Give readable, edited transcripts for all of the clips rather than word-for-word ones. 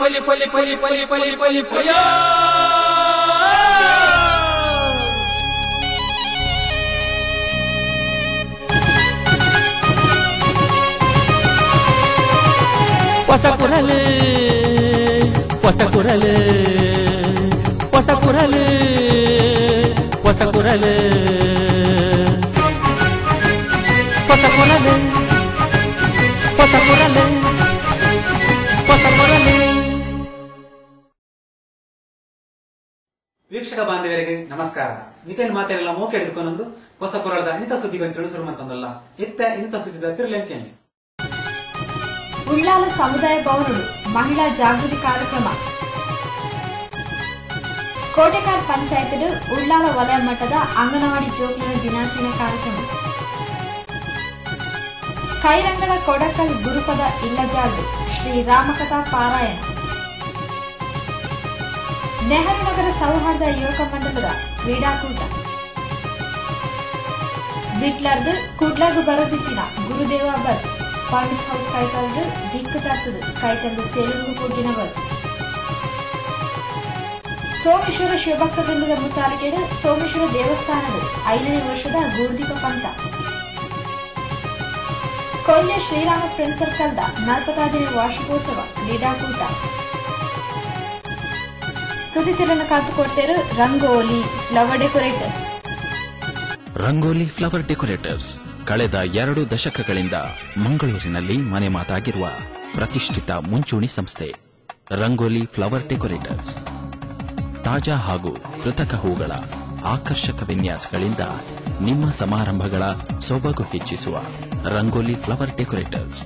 ಪಲಿ ಪಲಿ ಪಲಿ ಪಲಿ ಪಲಿ ಪಲಿ ಪಯ ಹೊಸ ಕುರಲು ಹೊಸ ಕುರಲು ಹೊಸ ಕುರಲು ಹೊಸ ಕುರಲು ಹೊಸ ಕುರಲು ಹೊಸ ಕುರಲು ಹೊಸ ಕುರಲು. ವೀಕ್ಷಕ ಬಾಂಧವರಿಗೆ ನಮಸ್ಕಾರ. ನಿಖಿಲ್ ಮಾತೆಲ್ಲ ಮೋಕೆ ಹಿಡಿದುಕೊಂಡೊಂದು ಹೊಸ ಕುರಳದ ಅನಿತ ಸುದ್ದಿಗಳನ್ನು ತಿಳಿಸಲು ಮಂತೊಂದಲ್ಲ ಇತ್ತ ಇನಿತ ಸುದ್ದಿದ ತಿರುಲೆಂಕೇಳಿ. ಉಳ್ಳಾಲ ಸಮುದಾಯ ಭವನಡು ಮಹಿಳಾ ಜಾಗೃತಿ ಕಾರ್ಯಕ್ರಮ. ಕೋಟೆಕಾಡ್ ಪಂಚಾಯತ್ ಉಳ್ಳಾಲ ವಲಯ ಮಟ್ಟದ ಅಂಗನವಾಡಿ ಜೋಕ್ಲಿನ ದಿನಾಚರಣೆ ಕಾರ್ಯಕ್ರಮ. ಕೈರಂಗಡ ಕೊಡಕಲ್ ಗುರುಪದ ಇಲ್ಲಜಾಗು ಶ್ರೀ ರಾಮಕಥಾ ಪಾರಾಯಣ. ನೆಹರು ನಗರ ಸೌಹಾರ್ದ ಯುವಕ ಮಂಡಲದ ಕ್ರೀಡಾಕೂಟ. ಬಿಟ್ಲರ್ದು ಕುಡ್ಲಗು ಬರೋದಿತ್ತಿನ ಗುರುದೇವ ಬಸ್ ಪಾಂಡಿತ್ ಹೌಸ್ ಕೈತಲ್ದು ದಿಕ್ಕು ತಕ್ಕದು ಕೈತಲ್ದು ಸೇಲುಗು ಕೂಡಿನ ಬಸ್. ಸೋಮೇಶ್ವರ ಶಿವಭಕ್ತ ವೃಂದದ ಮುತ್ತಾಲಿಕೆಡು ಸೋಮೇಶ್ವರ ದೇವಸ್ಥಾನದ 5ನೇ ವರ್ಷದ ಗೂರ್ದೀಪ ಪಂಥ. ಕೊಯ್ಲೆ ಶ್ರೀರಾಮ ಫ್ರೆಂಡ್ ಸರ್ಕಲ್ದ 40ನೇ ವಾರ್ಷಿಕೋತ್ಸವ ಕ್ರೀಡಾಕೂಟ. ಸುದ್ದಿತಿರನ್ನು ಕಾತುಕೊಡ್ತೇರು Rangoli flower decorators. Rangoli flower decorators ಕಳೆದ 2 ದಶಕಗಳಿಂದ ಮಂಗಳೂರಿನಲ್ಲಿ ಮನೆ ಮಾತಾಗಿರುವ ಪ್ರತಿಷ್ಠಿತ ಮುಂಚೂಣಿ ಸಂಸ್ಥೆ. ರಂಗೋಲಿ ಫ್ಲವರ್ ಡೆಕೋರೇಟರ್ಸ್ ತಾಜಾ ಹಾಗೂ ಕೃತಕ ಹೂಗಳ ಆಕರ್ಷಕ ವಿನ್ಯಾಸಗಳಿಂದ ನಿಮ್ಮ ಸಮಾರಂಭಗಳ ಸೊಬಗು ಹೆಚ್ಚಿಸುವ ರಂಗೋಲಿ ಫ್ಲವರ್ ಡೆಕೋರೇಟರ್ಸ್.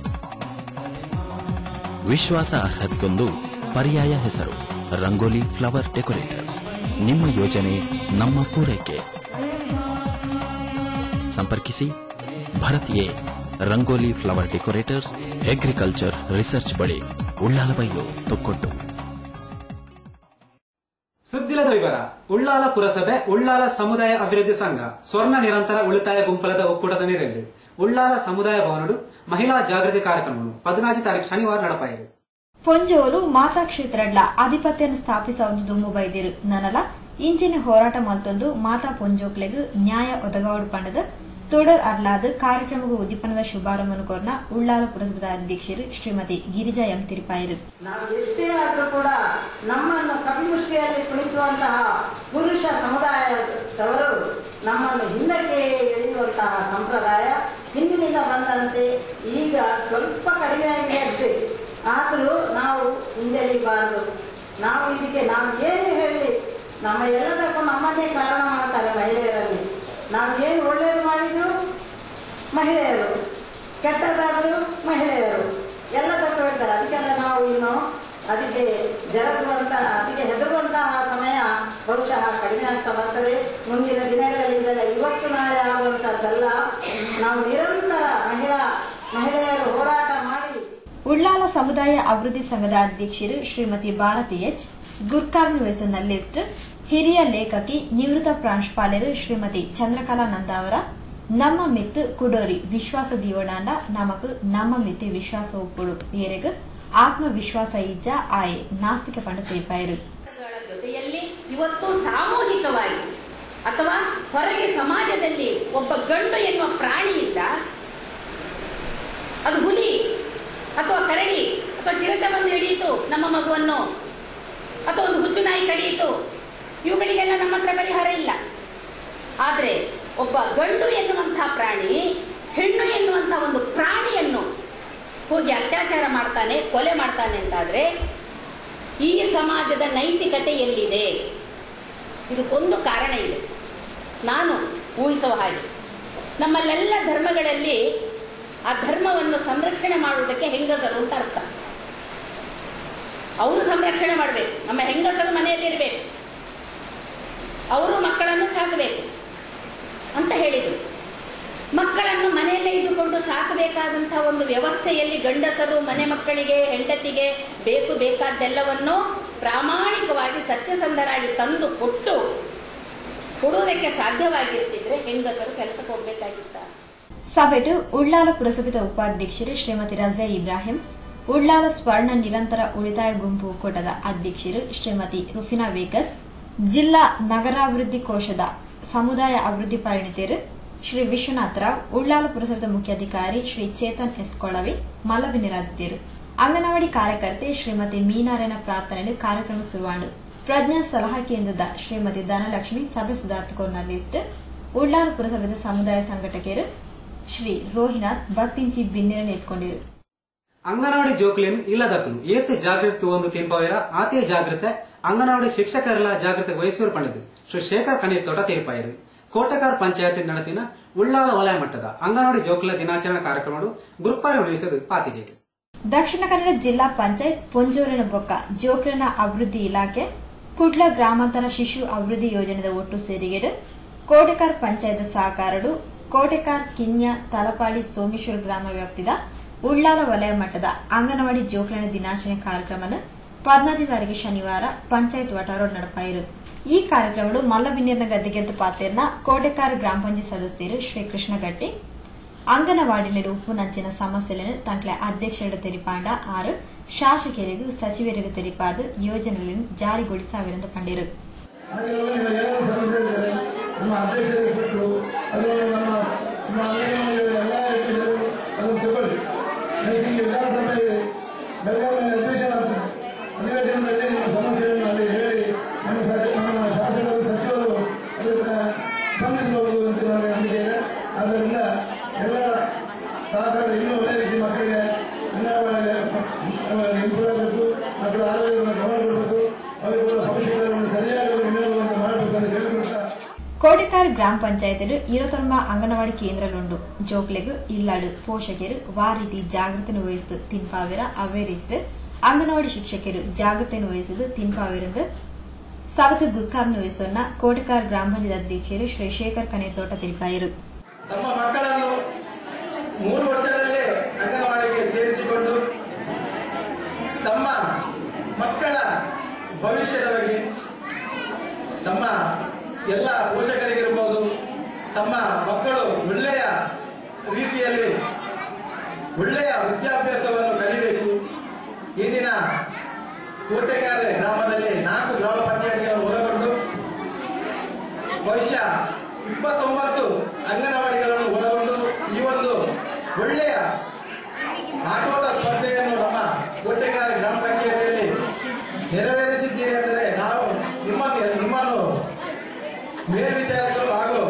ವಿಶ್ವಾಸ ಅರ್ಹತೆಗೊಂದು ಪರ್ಯಾಯ ಹೆಸರು ರಂಗೋಲಿ ಫ್ಲವರ್ ಡೆಕೋರೇಟರ್ಸ್. ನಿಮ್ಮ ಯೋಜನೆ ನಮ್ಮ ಪೂರೈಕೆ. ಸಂಪರ್ಕಿಸಿ Bharat A rangoli flower decorators, agriculture research ಬಳಿ, ಉಳ್ಳಾಲಬೈಲು, ತೊಕ್ಕೊಟ್ಟು. ಸುದ್ದಿಲದ ವಿವರ. ಉಳ್ಳಾಲ ಪುರಸಭೆ ಉಳ್ಳಾಲ ಸಮುದಾಯ ಅಭಿವೃದ್ಧಿ ಸಂಘ ಸ್ವರ್ಣ ನಿರಂತರ ಉಳಿತಾಯ ಗುಂಪಲದ ಒಕ್ಕೂಟದ ನೀರಲ್ಲಿ ಉಳ್ಳಾಲ ಸಮುದಾಯ ಭವನಡು ಮಹಿಳಾ ಜಾಗೃತಿ ಕಾರ್ಯಕ್ರಮವನ್ನು 14 ತಾರೀಕು ಶನಿವಾರ ನಡಪಾಯಿದೆ. ಪೊಂಜೋಲು ಮಾತಾ ಕ್ಷೇತ್ರಡ್ಲ ಆಧಿಪತ್ಯವನ್ನು ಸ್ಥಾಪಿಸುವುದು ದುಮ್ಮು ಬೈದಿರು ನನಲ ಇಂಚಿನ ಹೋರಾಟ ಮಲ್ತೊಂದು ಮಾತಾ ಪೊಂಜೋಕ್ಲೆಗ್ ನ್ಯಾಯ ಒದಗಾವಡು ಪಂಡದ ತೋಡರ್ ಅರ್ಲಾದ ಕಾರ್ಯಕ್ರಮಗೂ ಉದ್ದೀಪನದ ಶುಭಾರಂಭ ಕೋರ್ನ ಉಳ್ಳಾಲ ಪುರಸಭಾ ಅಧ್ಯಕ್ಷರು ಶ್ರೀಮತಿ ಗಿರಿಜಾ ಎಂ ತಿರುಪಾಯರು. ನಾವು ಎಷ್ಟೇ ಆದರೂ ಕೂಡ ನಮ್ಮನ್ನು ಕಪಿಮುಷ್ಟಿಯಲ್ಲಿ ಕುಣಿಸುವಂತಹ ಪುರುಷ ಸಮುದಾಯದವರು ನಮ್ಮನ್ನು ಹಿಂದಕ್ಕೆ ಎಳೆಯುವಂತಹ ಸಂಪ್ರದಾಯ ಹಿಂದಿನಿಂದ ಬಂದಂತೆ ಈಗ ಸ್ವಲ್ಪ ಕಡಿಮೆಯಾಗಿದೆ ಅಷ್ಟೇ. ಆದರೂ ನಾವು ಹಿಂದೆಳಿಬಾರದು. ನಾವು ಇದಕ್ಕೆ ನಾವು ಏನು ಹೇಳಿ ನಮ್ಮ ಎಲ್ಲದಕ್ಕೂ ನಮ್ಮನ್ನೇ ಕಾರಣ ಮಾಡ್ತಾರೆ ಮಹಿಳೆಯರಲ್ಲಿ. ನಾವು ಏನು ಒಳ್ಳೆಯದು ಮಾಡಿದ್ರು ಮಹಿಳೆಯರು, ಕೆಟ್ಟದಾದರೂ ಮಹಿಳೆಯರು, ಎಲ್ಲದಕ್ಕೂ ಹೇಳ್ತಾರೆ. ಅದಕ್ಕೆಲ್ಲ ನಾವು ಇನ್ನು ಅದಕ್ಕೆ ಅದಕ್ಕೆ ಹೆದರುವಂತಹ ಸಮಯ ಬಹುಶಃ ಕಡಿಮೆ ಆಗ್ತಾ ಬರ್ತದೆ. ಮುಂದಿನ ದಿನಗಳಲ್ಲಿ ಇದೆಲ್ಲ ಇವತ್ತು ನಾಳೆ ಆಗುವಂತದ್ದಲ್ಲ. ನಾವು ನಿರಂತರ ಮಹಿಳೆಯರು ಹೋರಾಟ ಮಾಡಿ. ಉಳ್ಳಾಲ ಸಮುದಾಯ ಅಭಿವೃದ್ಧಿ ಸಂಘದ ಅಧ್ಯಕ್ಷರು ಶ್ರೀಮತಿ ಭಾರತಿ ಎಚ್, ಗುರ್ಕಾರ್ಮಿ ವಯಸ್ಸಿನ ಲಿಸ್ಟ್ ಹಿರಿಯ ಲೇಖಕಿ ನಿವೃತ್ತ ಪ್ರಾಂಶುಪಾಲರು ಶ್ರೀಮತಿ ಚಂದ್ರಕಲಾ ನಂದ ಅವರ ನಮ್ಮ ಮಿತ್ತು ಕುಡೋರಿ ವಿಶ್ವಾಸ ದೀವಡಾಂಡ ನಮಕ್ ನಮ್ಮ ಮಿತ್ತು ವಿಶ್ವಾಸ ಒಪ್ಪುಡು ಏರೆಗ್ ಆತ್ಮವಿಶ್ವಾಸ ಇಜ್ಜ ಆಯೆ ನಾಸ್ತಿಕ ಪಂಡ ತಿರುಪಾಯರು. ಜೊತೆಯಲ್ಲಿ ಇವತ್ತು ಸಾಮೂಹಿಕವಾಗಿ ಅಥವಾ ಹೊರಗೆ ಸಮಾಜದಲ್ಲಿ ಒಬ್ಬ ಗಂಡು ಎನ್ನುವ ಪ್ರಾಣಿಯಿಂದ, ಅದು ಹುಲಿ ಅಥವಾ ಕರಡಿ ಅಥವಾ ಚಿರತೆ ಬಂದು ಹಿಡಿಯಿತು ನಮ್ಮ ಮಗುವನ್ನು, ಅಥವಾ ಒಂದು ಹುಚ್ಚು ನಾಯಿ ಕಡಿಯಿತು, ಇವುಗಳಿಗೆಲ್ಲ ನಮ್ಮ ಹತ್ರ ಪರಿಹಾರ ಇಲ್ಲ. ಆದ್ರೆ ಒಬ್ಬ ಗಂಡು ಎನ್ನುವಂತಹ ಪ್ರಾಣಿ ಹೆಣ್ಣು ಎನ್ನುವಂತಹ ಒಂದು ಪ್ರಾಣಿಯನ್ನು ಹೋಗಿ ಅತ್ಯಾಚಾರ ಮಾಡ್ತಾನೆ, ಕೊಲೆ ಮಾಡ್ತಾನೆ ಅಂತಾದ್ರೆ ಈ ಸಮಾಜದ ನೈತಿಕತೆ ಎಲ್ಲಿದೆ? ಇದಕ್ಕೊಂದು ಕಾರಣ ಇದೆ. ನಾನು ಊಹಿಸುವ ಹಾಗೆ ನಮ್ಮಲ್ಲೆಲ್ಲ ಧರ್ಮಗಳಲ್ಲಿ ಆ ಧರ್ಮವನ್ನು ಸಂರಕ್ಷಣೆ ಮಾಡುವುದಕ್ಕೆ ಹೆಂಗಸರು ಅಂತ ಅರ್ಥ. ಅವರು ಸಂರಕ್ಷಣೆ ಮಾಡಬೇಕು. ನಮ್ಮ ಹೆಂಗಸರು ಮನೆಯಲ್ಲಿರಬೇಕು, ಅವರು ಮಕ್ಕಳನ್ನು ಸಾಕಬೇಕು ಅಂತ ಹೇಳಿದರು. ಮಕ್ಕಳನ್ನು ಮನೆಯಲ್ಲೇ ಇದ್ದುಕೊಂಡು ಸಾಕಬೇಕಾದಂತಹ ಒಂದು ವ್ಯವಸ್ಥೆಯಲ್ಲಿ ಗಂಡಸರು ಮನೆ ಮಕ್ಕಳಿಗೆ, ಹೆಂಡತಿಗೆ ಬೇಕಾದ್ದೆಲ್ಲವನ್ನು ಪ್ರಾಮಾಣಿಕವಾಗಿ ಸತ್ಯಸಂಧರಾಗಿ ತಂದು ಕೊಡುವುದಕ್ಕೆ ಸಾಧ್ಯವಾಗಿರ್ತಿದ್ರೆ ಹೆಂಗಸರು ಕೆಲಸಕ್ಕೆ ಹೋಗಬೇಕಾಗಿತ್ತ. ಸಭೆಟು ಉಳ್ಳಾಲ ಪುರಸಭೆದ ಉಪಾಧ್ಯಕ್ಷರು ಶ್ರೀಮತಿ ರಜಾ ಇಬ್ರಾಹಿಂ, ಉಳ್ಳಾಲ ಸ್ವರ್ಣ ನಿರಂತರ ಉಳಿತಾಯ ಗುಂಪು ಒಕ್ಕೂಟದ ಅಧ್ಯಕ್ಷರು ಶ್ರೀಮತಿ ರುಫಿನಾ ವೇಗಸ್, ಜಿಲ್ಲಾ ನಗರಾಭಿವೃದ್ಧಿ ಕೋಶದ ಸಮುದಾಯ ಅಭಿವೃದ್ಧಿ ಪರಿಣಿತರು ಶ್ರೀ ವಿಶ್ವನಾಥ್ ರಾವ್, ಉಳ್ಳಾಲ ಪುರಸಭೆದ ಮುಖ್ಯಾಧಿಕಾರಿ ಶ್ರೀ ಚೇತನ್ ಎಸ್ ಕೊಳವಿ ಮಲ್ಲಬಿನಿರಾದಿದ್ದರು. ಅಂಗನವಾಡಿ ಕಾರ್ಯಕರ್ತೆ ಶ್ರೀಮತಿ ಮೀನಾರಾಯಣ ಪ್ರಾರ್ಥನೆ ಕಾರ್ಯಕ್ರಮ ಶುರುವಾಂಡು. ಪ್ರಜ್ಞಾ ಸಲಹಾ ಕೇಂದ್ರದ ಶ್ರೀಮತಿ ಧನಲಕ್ಷ್ಮಿ ಸಭೆ ಸುಧಾರ್ತಕೋನ ಲಿಸ್ಟ್. ಉಳ್ಳಾಲ ಪುರಸಭೆದ ಸಮುದಾಯ ಸಂಘಟಕರು ಶ್ರೀ ರೋಹಿನಾಥ್ ಭಕ್ತಿಂಚಿ ಬಿನ್ನೆರನ್ನು ಎತ್ಕೊಂಡಿರು. ಅಂಗನವಾಡಿ ಜೋಕ್ಲೇನು ಇಲ್ಲದಕ್ಕನು ಏತ್ ಜಾಗೃತಿ ಒಂದು ತಿಂಪವರ ಆತಿಯ ಜಾಗೃತೆ ಅಂಗನವಾಡಿ ಶಿಕ್ಷಕರೆಲ್ಲ ಜಾಗೃತಿ ವಹಿಸುವರು ಪಡೆದು ಶ್ರೀ ಶೇಖರ್ ಕಣ್ಣೀರ್ ತೋಟ ತೀರ್ಪಾಯಿರು. ಕೋಟೆಕಾರ್ ಪಂಚಾಯತ್ ನಡತಿನ ಉಳ್ಳಾಲ ವಲಯ ಮಟ್ಟದ ಅಂಗನವಾಡಿ ಜೋಕ್ಲ ದಿನಾಚರಣೆ ಕಾರ್ಯಕ್ರಮ ಗುರುಪಾರ ಉಳಿಸಲು ಪಾತಿಗೆ. ದಕ್ಷಿಣ ಕನ್ನಡ ಜಿಲ್ಲಾ ಪಂಚಾಯತ್ ಪೊಂಜೂರಿನ ಬೊಕ್ಕ ಜೋಕ್ಲನ ಅಭಿವೃದ್ಧಿ ಇಲಾಖೆ ಕುಡ್ಲ ಗ್ರಾಮಾಂತರ ಶಿಶು ಅಭಿವೃದ್ಧಿ ಯೋಜನೆದ ಒಟ್ಟು ಸೇರಿಗೆಡು ಕೋಟೆಕಾರ್ ಪಂಚಾಯತ್ ಸಹಕಾರಡು ಕೋಟೆಕಾರ್ ಕಿನ್ಯ ತಲಪಾಡಿ ಸೋಮೇಶ್ವರ ಗ್ರಾಮ ವ್ಯಾಪ್ತಿದ ಉಳ್ಳಾಲ ವಲಯ ಮಟ್ಟದ ಅಂಗನವಾಡಿ ಜೋಕ್ಲನ ದಿನಾಚರಣೆ ಕಾರ್ಯಕ್ರಮವನ್ನು 14 ತಾರೀಕು ಶನಿವಾರ ಪಂಚಾಯತ್ ವಟಾರ ನಡಪಾಯಿರು. ಈ ಕಾರ್ಯಕ್ರಮಗಳು ಮಲ್ಲಬಿನ್ನೇರ್ನ ಗದ್ದೆಗೆದ್ದು ಪಾತೇರ್ನ ಕೋಟೆಕಾರ್ ಗ್ರಾಮ ಪಂಚಾಯತ್ ಸದಸ್ಯರು ಶ್ರೀ ಕೃಷ್ಣಗಟ್ಟಿ ಅಂಗನವಾಡಿಯಲ್ಲಿ ಉಪ್ಪು ನಂಚಿನ ಸಮಸ್ಯೆಗಳನ್ನು ತಂಕ್ಲೆ ಅಧ್ಯಕ್ಷರು ತೆರಿಪಾಂಡ 6 ಶಾಸಕರಿಗೂ ಸಚಿವರಿಗೂ ತೆರಿಪಾದ ಯೋಜನೆಗಳನ್ನು ಜಾರಿಗೊಳಿಸಾವಿರಂದು ಪಂಡಿರು. ಆದ್ದರಿಂದ ಎಲ್ಲ ಸಹಕಾರ ಇನ್ನೂ ಒಳ್ಳೆ ರೀತಿ ಮಕ್ಕಳಿಗೆ ನಿಂತುಕೊಳ್ಳಬೇಕು, ಮಕ್ಕಳ ಆರೋಗ್ಯವನ್ನು ಗಮನ ಕೊಡಬೇಕು, ಅವರ ಭವಿಷ್ಯಗಳನ್ನು ಸರಿಯಾಗಿ ವಿನಿಯೋಗ ಮಾಡಬೇಕು ಅಂತ ಹೇಳಿಕೊಡ್ತಾ ಕೋಟೆಕಾರ್ ಗ್ರಾಮ ಪಂಚಾಯತ್ 29 ಅಂಗನವಾಡಿ ಕೇಂದ್ರಲುಂಡು. ಜೋಕ್ಲೆಗ್ ಇಲ್ಲಾಡು ಪೋಷಕರು ವಾರೀತಿ ಜಾಗೃತಿಯನ್ನು ವಹಿಸಿದು ತಿನ್ಪಾವಿರ ಅವೇ ರೀತಿ ಅಂಗನವಾಡಿ ಶಿಕ್ಷಕರು ಜಾಗೃತಿಯನ್ನು ವಹಿಸಿದು ತಿನ್ಪಾವಿರಂದು ಸಭೆಗೆ ಗುರುಕಾರ್ನ ವಹಿಸೋಣ ಕೋಟೆಕಾರ್ ಗ್ರಾಮ ಪಂಚಾಯತ್ ಅಧ್ಯಕ್ಷರು ಶ್ರೀ ಶೇಖರ್ ಕಣ್ಣೀರ್ ತೋಟ ತಿಳಿಪಾಯಿರು. ನಮ್ಮ ಮಕ್ಕಳನ್ನು 3 ವರ್ಷದಲ್ಲೇ ಅಂಗನವಾಡಿಗೆ ಸೇರಿಸಿಕೊಂಡು ತಮ್ಮ ಮಕ್ಕಳ ಭವಿಷ್ಯದ ಬಗ್ಗೆ ನಮ್ಮ ಎಲ್ಲ ಪೋಷಕರಿಗಿರಬಹುದು, ತಮ್ಮ ಮಕ್ಕಳು ಒಳ್ಳೆಯ ರೀತಿಯಲ್ಲಿ ಒಳ್ಳೆಯ ವಿದ್ಯಾಭ್ಯಾಸವನ್ನು ಕಲಿಬೇಕು. ಈ ದಿನ ಕೋಟೆಕಾರ್ ಗ್ರಾಮದಲ್ಲಿ 4 ಗ್ರಾಮ ಪಂಚಾಯತ್ಗಳನ್ನು ಒಳಗೊಂಡು ಬಹುಶಃ 29 ಅಂಗನವಾಡಿಗಳನ್ನು ಒಳಗೊಂಡು ಈ ಒಂದು ಒಳ್ಳೆಯ ಆಟೋಟ ಸ್ಪರ್ಧೆಯನ್ನು ನಮ್ಮ ಕೋಟೆಕಾರ್ ಗ್ರಾಮ ಪಂಚಾಯತಿಯಲ್ಲಿ ನೆರವೇರಿಸಿದ್ದೀರಿ ಅಂದರೆ ನಾವು ನಿಮ್ಮನ್ನು ಮೇಲ್ವಿಚಾರಕರು ಹಾಗೂ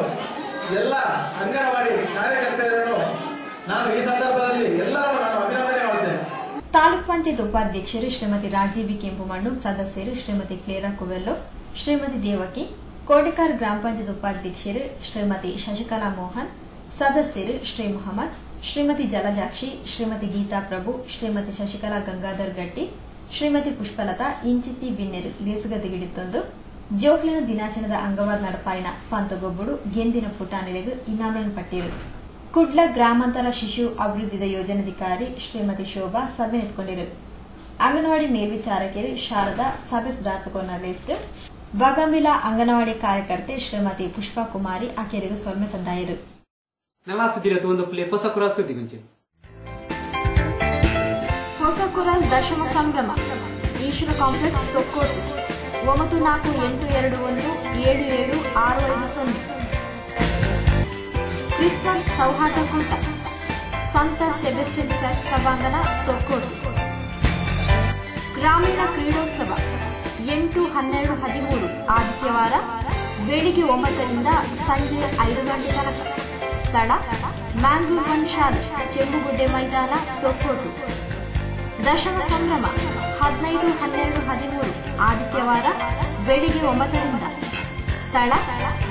ಎಲ್ಲ ಅಂಗನವಾಡಿ ಕಾರ್ಯಕರ್ತರನ್ನು ನಾನು ಈ ಸಂದರ್ಭದಲ್ಲಿ ಎಲ್ಲರೂ ನಾನು ಅಭಿನಂದನೆ ಮಾಡುತ್ತೇನೆ. ತಾಲೂಕ್ ಪಂಚಾಯತ್ ಉಪಾಧ್ಯಕ್ಷರು ಶ್ರೀಮತಿ ರಾಜೀವಿ ಕೆಂಪುಮಣ್ಣು, ಸದಸ್ಯರು ಶ್ರೀಮತಿ ಕ್ಲೇರಾ ಕುವೆಲ್ಲೋ, ಶ್ರೀಮತಿ ದೇವಕಿ, ಕೋಟೆಕಾರ್ ಗ್ರಾಮ ಪಂಚಾಯತ್ ಉಪಾಧ್ಯಕ್ಷರು ಶ್ರೀಮತಿ ಶಶಿಕಲಾ ಮೋಹನ್, ಸದಸ್ಯರು ಶ್ರೀ ಮೊಹಮ್ಮದ್, ಶ್ರೀಮತಿ ಜಲಜಾಕ್ಷಿ, ಶ್ರೀಮತಿ ಗೀತಾ ಪ್ರಭು, ಶ್ರೀಮತಿ ಶಶಿಕಲಾ ಗಂಗಾಧರ್ ಗಟ್ಟಿ, ಶ್ರೀಮತಿ ಪುಷ್ಪಲತಾ ಇಂಚಿತಿ ಬಿನ್ನೆರು ಲೇಸುಗದ್ದೆಗಿಡಿತ್ತೊಂದು ಜೋಕ್ಲಿನ ದಿನಾಚರಣದ ಅಂಗವಾದ ನಡಪಾಯಿನ ಪಂತಗೊಬ್ಬಡು ಗೆಂದಿನ ಪುಟಾನೆಲೆಗೂ ಇನಾಮಗಳನ್ನು ಪಟ್ಟಿರು. ಕುಡ್ಲ ಗ್ರಾಮಾಂತರ ಶಿಶು ಅಭಿವೃದ್ಧಿ ಯೋಜನಾಧಿಕಾರಿ ಶ್ರೀಮತಿ ಶೋಭಾ ಸಭೆ ನೆತ್ಕೊಂಡಿರು. ಅಂಗನವಾಡಿ ಮೇಲ್ವಿಚಾರಕರು ಶಾರದಾ ಸಭೆ ಸುಧಾರ್ತಕೋನ ಲಿಸ್ಟ್. ಬಗಮಿಲಾ ಅಂಗನವಾಡಿ ಕಾರ್ಯಕರ್ತೆ ಶ್ರೀಮತಿ ಪುಷ್ಪಾ ಕುಮಾರಿ ಆಕೆಯರಿಗೂ ಸೊಲ್ಮೆ ಸಂದಾಯರು. ನಲ್ಲಾ ಸುದ್ದಿರತ್ತು ಒಂದು ಪ್ಲೇ ಹೊಸ ಕುರಾಲ್ ಸುದ್ದಿ ಗುಂಚಿ ಹೊಸ ಕುರಾಲ್ ದಶಮ ಸಂಭ್ರಮ ಈಶ್ವರ ಕಾಂಪ್ಲೆಕ್ಸ್ ತೊಕ್ಕೋಟು 9482177650. ಕ್ರಿಸ್ಮಸ್ ಸೌಹಾರ್ದ ಕೂಟ ಸಂತ ಸೆಬೆಸ್ಟಿಯನ್ ಚರ್ಚ್ ಸಭಾಂಗಣ ತೊಕ್ಕೋಟು. ಗ್ರಾಮೀಣ ಕ್ರೀಡೋತ್ಸವ 8-12-13 ಆದಿತ್ಯವಾರ ಬೆಳಿಗ್ಗೆ 9 ರಿಂದ ಸಂಜೆ 5 ಗಂಟೆ ತನಕ. ಸ್ಥಳ ಮ್ಯಾಂಗ್ಳೂರ್ 1 ಶಾಲೆ, ಚೆಂಬುಗುಡ್ಡೆ ಮೈದಾನ, ತೊಕ್ಕೋಟು. ದಶಮ ಸಂಭ್ರಮ 15-12-13 ಆದಿತ್ಯವಾರ ಬೆಳಿಗ್ಗೆ 9 ರಿಂದ. ಸ್ಥಳ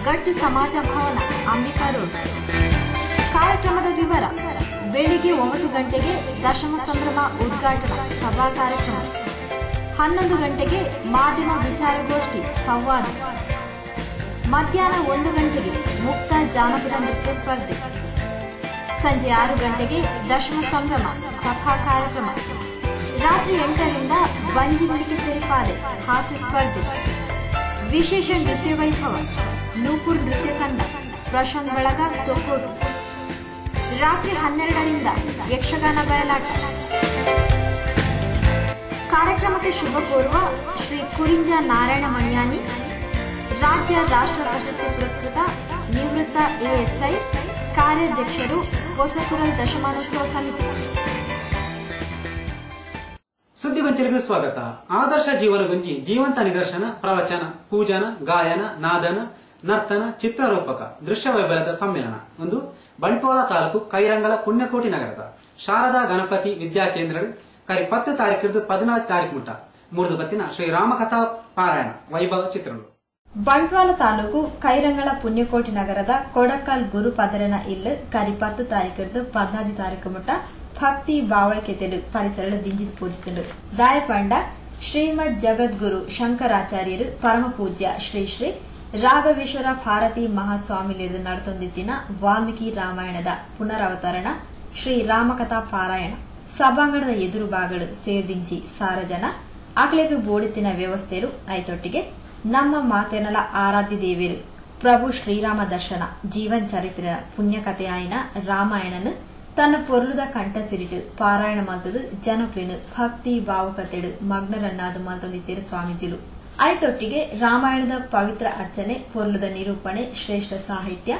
ಗಟ್ಟು ಸಮಾಜ ಭವನ, ಅಂಬಿಕಾ ರೋಡ್. ಕಾರ್ಯಕ್ರಮದ ವಿವರ: ಬೆಳಿಗ್ಗೆ 9 ಗಂಟೆಗೆ ದಶಮ ಸಂಭ್ರಮ ಉದ್ಘಾಟನಾ ಸಭಾ ಕಾರ್ಯಕ್ರಮ, 11 ಗಂಟೆಗೆ ಮಾಧ್ಯಮ ವಿಚಾರಗೋಷ್ಠಿ ಸಂವಾದ, ಮಧ್ಯಾಹ್ನ 1 ಗಂಟೆಗೆ ಮುಕ್ತ ಜಾನಪದ ನೃತ್ಯ ಸ್ಪರ್ಧೆ, ಸಂಜೆ 6 ಗಂಟೆಗೆ ದಶಮ ಸಂಭ್ರಮ ಸಭಾ ಕಾರ್ಯಕ್ರಮ, ರಾತ್ರಿ 8 ರಿಂದ ಬಂಜಿ ಮುಡಿಕೆ ತೆರಿಪಾಲೆ ಹಾಸ್ಯ ಸ್ಪರ್ಧೆ, ವಿಶೇಷ ನೃತ್ಯ ವೈಭವ, ನೂಪುರ್ ನೃತ್ಯ ತಂಡ, ಪ್ರಶಾಂತ್ ಬಳಗ, ತೊಕ್ಕೋಟು. ರಾತ್ರಿ 12 ರಿಂದ ಯಕ್ಷಗಾನ ಬಯಲಾಟ. ಕಾರ್ಯಕ್ರಮಕ್ಕೆ ಶುಭ ಕೋರುವ ಶ್ರೀ ಕುರಿಂಜ ನಾರಾಯಣ ಮಣ್ಯಾನಿ, ರಾಜ್ಯ ರಾಷ್ಟ್ರ ಪ್ರಶಸ್ತಿ ಪುರಸ್ಕೃತ ನಿವೃತ್ತ ಎಎಸ್ಐ, ಕಾರ್ಯಾಧ್ಯಕ್ಷರು, ಹೊಸಕುರಲ್ ದಶಮಾನೋತ್ಸವ ಸಮಿತಿ. ಸುದ್ದಿಗೊಂಚಲಿಗೆ ಸ್ವಾಗತ. ಆದರ್ಶ ಜೀವನಗುಂಜಿ ಜೀವಂತ ನಿದರ್ಶನ, ಪ್ರವಚನ, ಪೂಜನ, ಗಾಯನ, ನಾದನ, ನರ್ತನ, ಚಿತ್ರರೂಪಕ, ದೃಶ್ಯ ವೈಭವದ ಸಮ್ಮೇಳನ ಒಂದು ಬಂಟ್ವಾಳ ತಾಲೂಕು ಕೈರಂಗಳ ಪುಣ್ಯಕೋಟಿ ನಗರದ ಶಾರದಾ ಗಣಪತಿ ವಿದ್ಯಾಕೇಂದ್ರ ಕರಿ 10 ತಾರೀಕು 14 ತಾರೀಕು ಮುಟ್ಟ ಮೂರ್ದು ಬತ್ತಿನ ಶ್ರೀ ರಾಮಕಥಾ ಪಾರಾಯಣ ವೈಭವ ಚಿತ್ರಣ. ಬಂಟ್ವಾಳ ತಾಲೂಕು ಕೈರಂಗಳ ಪುಣ್ಯಕೋಟಿ ನಗರದ ಕೊಡಕಲ್ ಗುರು ಪದರನ ಇಲ್ಲು ಕರಿ 10 ತಾರೀಕು 14 ತಾರೀಕು ಮುಟ್ಟ ಭಕ್ತಿ ಭಾವೈಕ್ಯತೆಡು ಪರಿಸರಡು ದಿಂಜಿದು ಪೂಜಿಸಿಂಡು ದಾಯಪಂಡ ಶ್ರೀಮದ್ ಜಗದ್ಗುರು ಶಂಕರಾಚಾರ್ಯರು ಪರಮ ಪೂಜ್ಯ ಶ್ರೀ ಶ್ರೀ ರಾಘವೇಶ್ವರ ಭಾರತಿ ಮಹಾಸ್ವಾಮಿಲಿರಿದು ನಡತೊಂದಿತ್ತಿನ ವಾಲ್ಮೀಕಿ ರಾಮಾಯಣದ ಪುನರಾವತರಣ ಶ್ರೀ ರಾಮಕಥಾ ಪಾರಾಯಣ ಸಭಾಂಗಣದ ಎದುರು ಭಾಗಗಳು ಸೇರ್ದಿಂಚಿ ಸಾರಜನ ಅಕ್ಲೆಗೂ ಬೋಡಿತ್ತಿನ ವ್ಯವಸ್ಥೆರು ಐತೊಟ್ಟಿಗೆ ನಮ್ಮ ಮಾತೆನಲ ಆರಾಧ್ಯ ದೇವಿಯರು ಪ್ರಭು ಶ್ರೀರಾಮ ದರ್ಶನ ಜೀವನ್ ಚರಿತ್ರೆಯ ಪುಣ್ಯಕಥೆಯಾಯಿನ ರಾಮಾಯಣನು ತನ್ನ ಪೊರ್ಲುದ ಕಂಠ ಸಿರಿಟು ಪಾರಾಯಣ ಮಲ್ತದು ಜನಕ್ಲಿನು ಭಕ್ತಿ ಭಾವುಕತೆಡು ಮಗ್ನರನ್ನಾದು ಮಲ್ತೊಂದಿತ್ತೇರು ಸ್ವಾಮೀಜಿಲು ಐತೊಟ್ಟಿಗೆ ರಾಮಾಯಣದ ಪವಿತ್ರ ಅರ್ಚನೆ, ಪೊರ್ಲುದ ನಿರೂಪಣೆ, ಶ್ರೇಷ್ಠ ಸಾಹಿತ್ಯ,